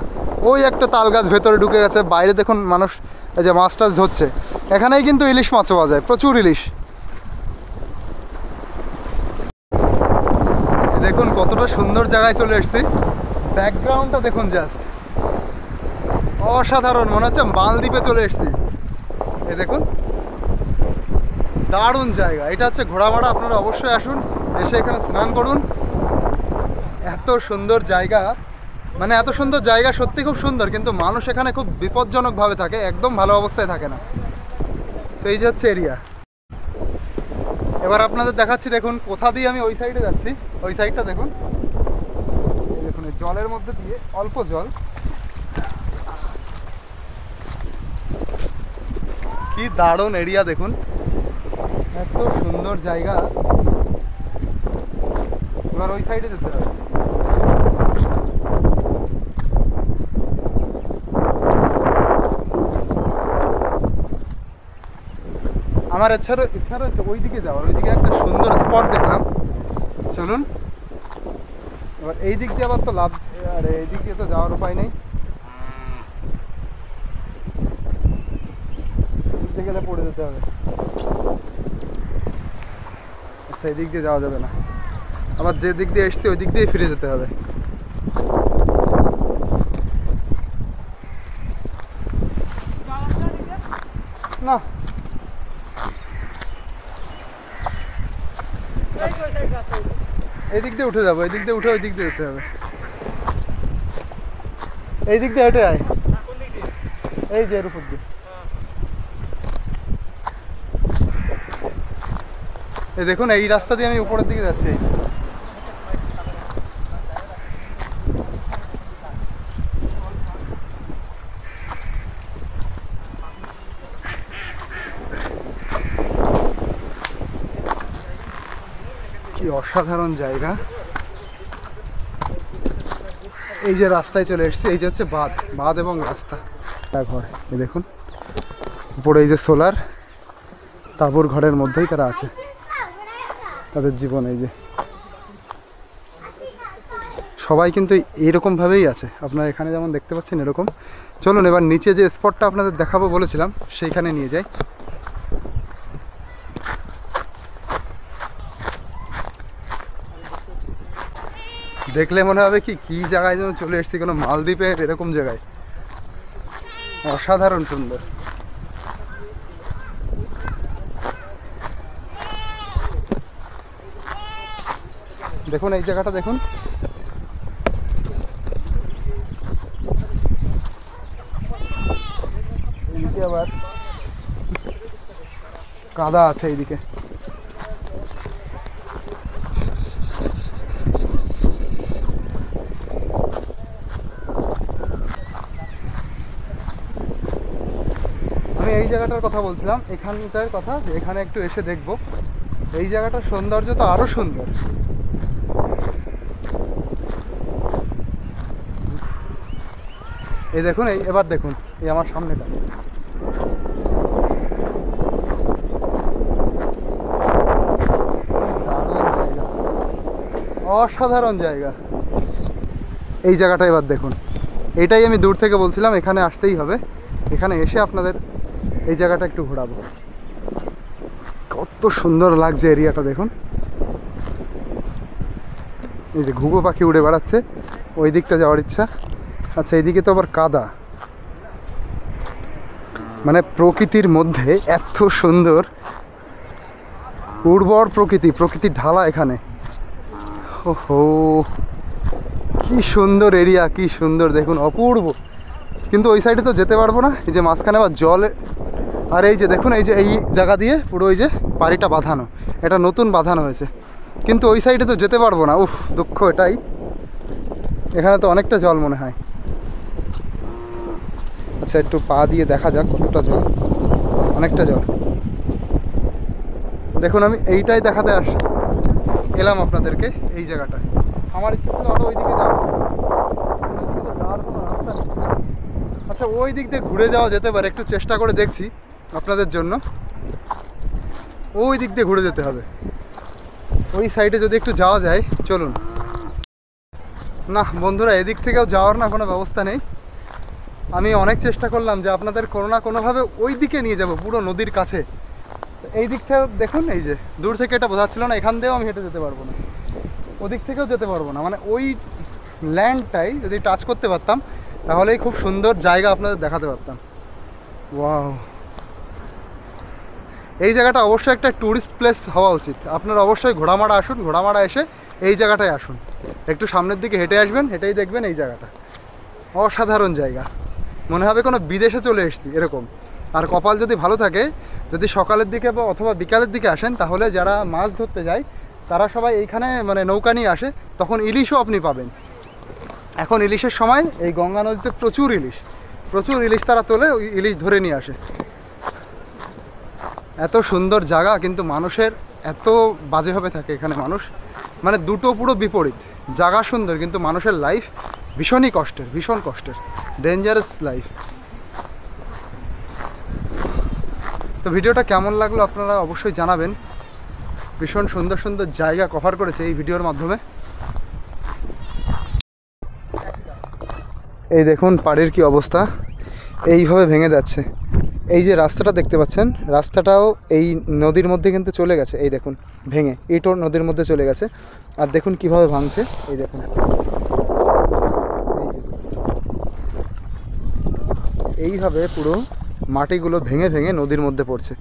ওই একটা তাল গাছ ভেতরে ঢুকে গেছে, বাইরে দেখুন মানুষ এই যে মাছ টাছ ধরছে। এখানেই কিন্তু ইলিশ মাছ পাওয়া যায়, প্রচুর ইলিশ। দেখুন কতটা সুন্দর জায়গায় চলে এসেছি, ব্যাকগ্রাউন্ডটা দেখুন জাস্ট অসাধারণ, মনে হচ্ছে মালদ্বীপে চলে এসেছি। এই দেখুন দারুণ জায়গা। এটা হচ্ছে ঘোড়ামারা, আপনারা অবশ্যই আসুন, এসে এখানে স্নান করুন। এত সুন্দর জায়গা, মানে এত সুন্দর জায়গা, সত্যি খুব সুন্দর, কিন্তু মানুষ এখানে খুব বিপজ্জনকভাবে থাকে, একদম ভালো অবস্থায় থাকে না। তো এই যে হচ্ছে এরিয়া। এবার আপনাদের দেখাচ্ছি, দেখুন কোথা দিয়ে আমি ওই সাইডে যাচ্ছি। ওই সাইডটা দেখুন, এই দেখুন এই জলের মধ্যে দিয়ে, অল্প জল, কি দারুণ এরিয়া দেখুন, এত সুন্দর জায়গা। এবার ওই সাইডে যেতে হবে। আমার ইচ্ছা রয়েছে ওই দিকে যাওয়ার, ওইদিকে একটা সুন্দর স্পট দেখলাম, চলুন। এবার এই দিক দিয়ে আবার তো লাভ, আরে এই দিক দিয়ে তো যাওয়ার উপায় নেই, গেলে পড়ে যেতে হবে। আচ্ছা, এই দিক দিয়ে যাওয়া যাবে না, আবার যে দিক দিয়ে এসছি ওই দিক দিয়ে ফিরে যেতে হবে। না, এই দিক দিয়ে উঠে যাবো, এই দিক দিয়ে উঠে ওই দিক দিয়ে যেতে হবে। এই দিক দিয়ে হেঁটে আয়, এই যে এর উপর দিয়ে। এই দেখুন এই রাস্তা দিয়ে আমি উপরের দিকে যাচ্ছি। কি অসাধারণ জায়গা। এই যে রাস্তায় চলে এসেছি, এই যে হচ্ছে বাঁধ এবং রাস্তা, ঘর। এই দেখুন উপরে এই যে সোলার, তাঁবুর ঘরের মধ্যেই তারা আছে, তাদের জীবন। এই যে সবাই কিন্তু এইরকমভাবেই আছে, আপনারা এখানে যেমন দেখতে পাচ্ছেন এরকম। চলুন এবার নিচে যে স্পটটা আপনাদের দেখাবো বলেছিলাম সেইখানে নিয়ে যাই। দেখলে মনে হবে কি জায়গায় যেন চলে এসেছি, কোনো মালদ্বীপের এরকম জায়গায়। অসাধারণ সুন্দর। দেখুন এই জায়গাটা দেখুন, এইদিকে আবার কাদা আছে এইদিকে। যেই জায়গাটার কথা বলছিলাম এখানটার কথা, যে এখানে একটু এসে দেখব। এই জায়গাটার সৌন্দর্য তো আরও সুন্দর। এই দেখুন, এই এবার দেখুন এই আমার সামনেটা, অসাধারণ জায়গা। এই জায়গাটা এবার দেখুন, এইটাই আমি দূর থেকে বলছিলাম এখানে আসতেই হবে। এখানে এসে আপনাদের এই জায়গাটা একটু ঘোরাবো। কত সুন্দর লাগছে এরিয়াটা দেখুন। এই যে ঘুঘু পাখি উড়ে বেড়াচ্ছে, ওই দিকটা যাওয়ার ইচ্ছা। আচ্ছা, এইদিকে তো আবার কাদা। মানে প্রকৃতির মধ্যে এত সুন্দর উর্বর প্রকৃতি, প্রকৃতির ঢালা এখানে। ওহো, কি সুন্দর এরিয়া, কি সুন্দর দেখুন, অপূর্ব। কিন্তু ওই সাইডে তো যেতে পারবো না, এই যে মাঝখানে আবার জল। আর এই যে দেখুন, এই যে এই জায়গা দিয়ে পুরো ওই যে বাড়িটা বাঁধানো, এটা নতুন বাঁধানো হয়েছে, কিন্তু ওই সাইডে তো যেতে পারবো না। উফ, দুঃখ এটাই। এখানে তো অনেকটা জল মনে হয়। আচ্ছা, একটু পা দিয়ে দেখা যাক কতটা জল। অনেকটা জল। দেখুন, আমি এইটাই দেখাতে এলাম আপনাদেরকে, এই জায়গাটা। আমার ইচ্ছে ছিল আরও ওই দিকে যাওয়ার কোনো রাস্তা নেই। আচ্ছা, ওই দিক দিয়ে ঘুরে যাওয়া যেতে পারে, একটু চেষ্টা করে দেখছি আপনাদের জন্য। ওই দিক দিয়ে ঘুরে যেতে হবে, ওই সাইডে যদি একটু যাওয়া যায়। চলুন। না বন্ধুরা, এদিক থেকেও যাওয়ার না কোনো ব্যবস্থা নেই। আমি অনেক চেষ্টা করলাম যে আপনাদের কোনো না কোনোভাবে ওই দিকে নিয়ে যাব, পুরো নদীর কাছে। এই দিক থেকেও দেখুন, এই যে দূর থেকে এটা বোঝাচ্ছিল না, এখান দিয়েও আমি হেঁটে যেতে পারবো না, ওদিক থেকেও যেতে পারবো না। মানে ওই ল্যান্ডটাই যদি টাচ করতে পারতাম তাহলেই খুব সুন্দর জায়গা আপনাদের দেখাতে পারতাম। ওয়াও, এই জায়গাটা অবশ্যই একটা ট্যুরিস্ট প্লেস হওয়া উচিত। আপনারা অবশ্যই ঘোড়ামারা আসুন, ঘোড়ামারা এসে এই জায়গাটায় আসুন, একটু সামনের দিকে হেঁটে আসবেন, হেঁটেই দেখবেন এই জায়গাটা অসাধারণ জায়গা। মনে হবে কোনো বিদেশে চলে এসেছি এরকম। আর কপাল যদি ভালো থাকে, যদি সকালের দিকে বা অথবা বিকালের দিকে আসেন, তাহলে যারা মাছ ধরতে যায় তারা সবাই এইখানে মানে নৌকা নিয়ে আসে, তখন ইলিশও আপনি পাবেন। এখন ইলিশের সময়, এই গঙ্গা নদীতে প্রচুর ইলিশ তারা তোলে, ওই ইলিশ ধরে নিয়ে আসে। এত সুন্দর জায়গা, কিন্তু মানুষের এত বাজেভাবে থাকে এখানে মানুষ। মানে দুটো পুরো বিপরীত। জায়গা সুন্দর, কিন্তু মানুষের লাইফ ভীষণই কষ্টের, ভীষণ কষ্টের, ডেঞ্জারাস লাইফ। তো ভিডিওটা কেমন লাগলো আপনারা অবশ্যই জানাবেন। ভীষণ সুন্দর সুন্দর জায়গা কভার করেছে এই ভিডিওর মাধ্যমে। এই দেখুন পাড়ের কি অবস্থা, এইভাবে ভেঙে যাচ্ছে। এই যে রাস্তাটা দেখতে পাচ্ছেন, রাস্তাটাও এই নদীর মধ্যে কিন্তু চলে গেছে। এই দেখুন ভেঙে ইটও নদীর মধ্যে চলে গেছে। আর দেখুন কিভাবে ভাঙছে, এই দেখুন, এইভাবে পুরো মাটিগুলো ভেঙে ভেঙে নদীর মধ্যে পড়ছে।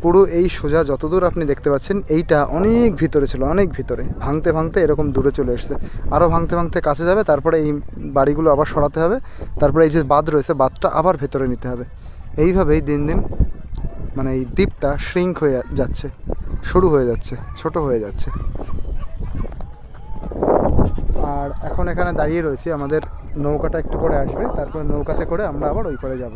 পুরো এই সোজা যতদূর আপনি দেখতে পাচ্ছেন, এইটা অনেক ভিতরে ছিল, অনেক ভিতরে। ভাঙতে ভাঙতে এরকম দূরে চলে এসছে, আরও ভাঙতে ভাঙতে কাছে যাবে। তারপরে এই বাড়িগুলো আবার সরাতে হবে, তারপরে এই যে বাঁধ রয়েছে, বাঁধটা আবার ভেতরে নিতে হবে। এইভাবেই দিন দিন মানে এই দ্বীপটা শ্রিঙ্ক হয়ে যাচ্ছে, সরু হয়ে যাচ্ছে, ছোট হয়ে যাচ্ছে। আর এখন এখানে দাঁড়িয়ে রয়েছি, আমাদের নৌকাটা একটু করে আসবে, তারপরে নৌকাতে করে আমরা আবার ওই পারে যাব।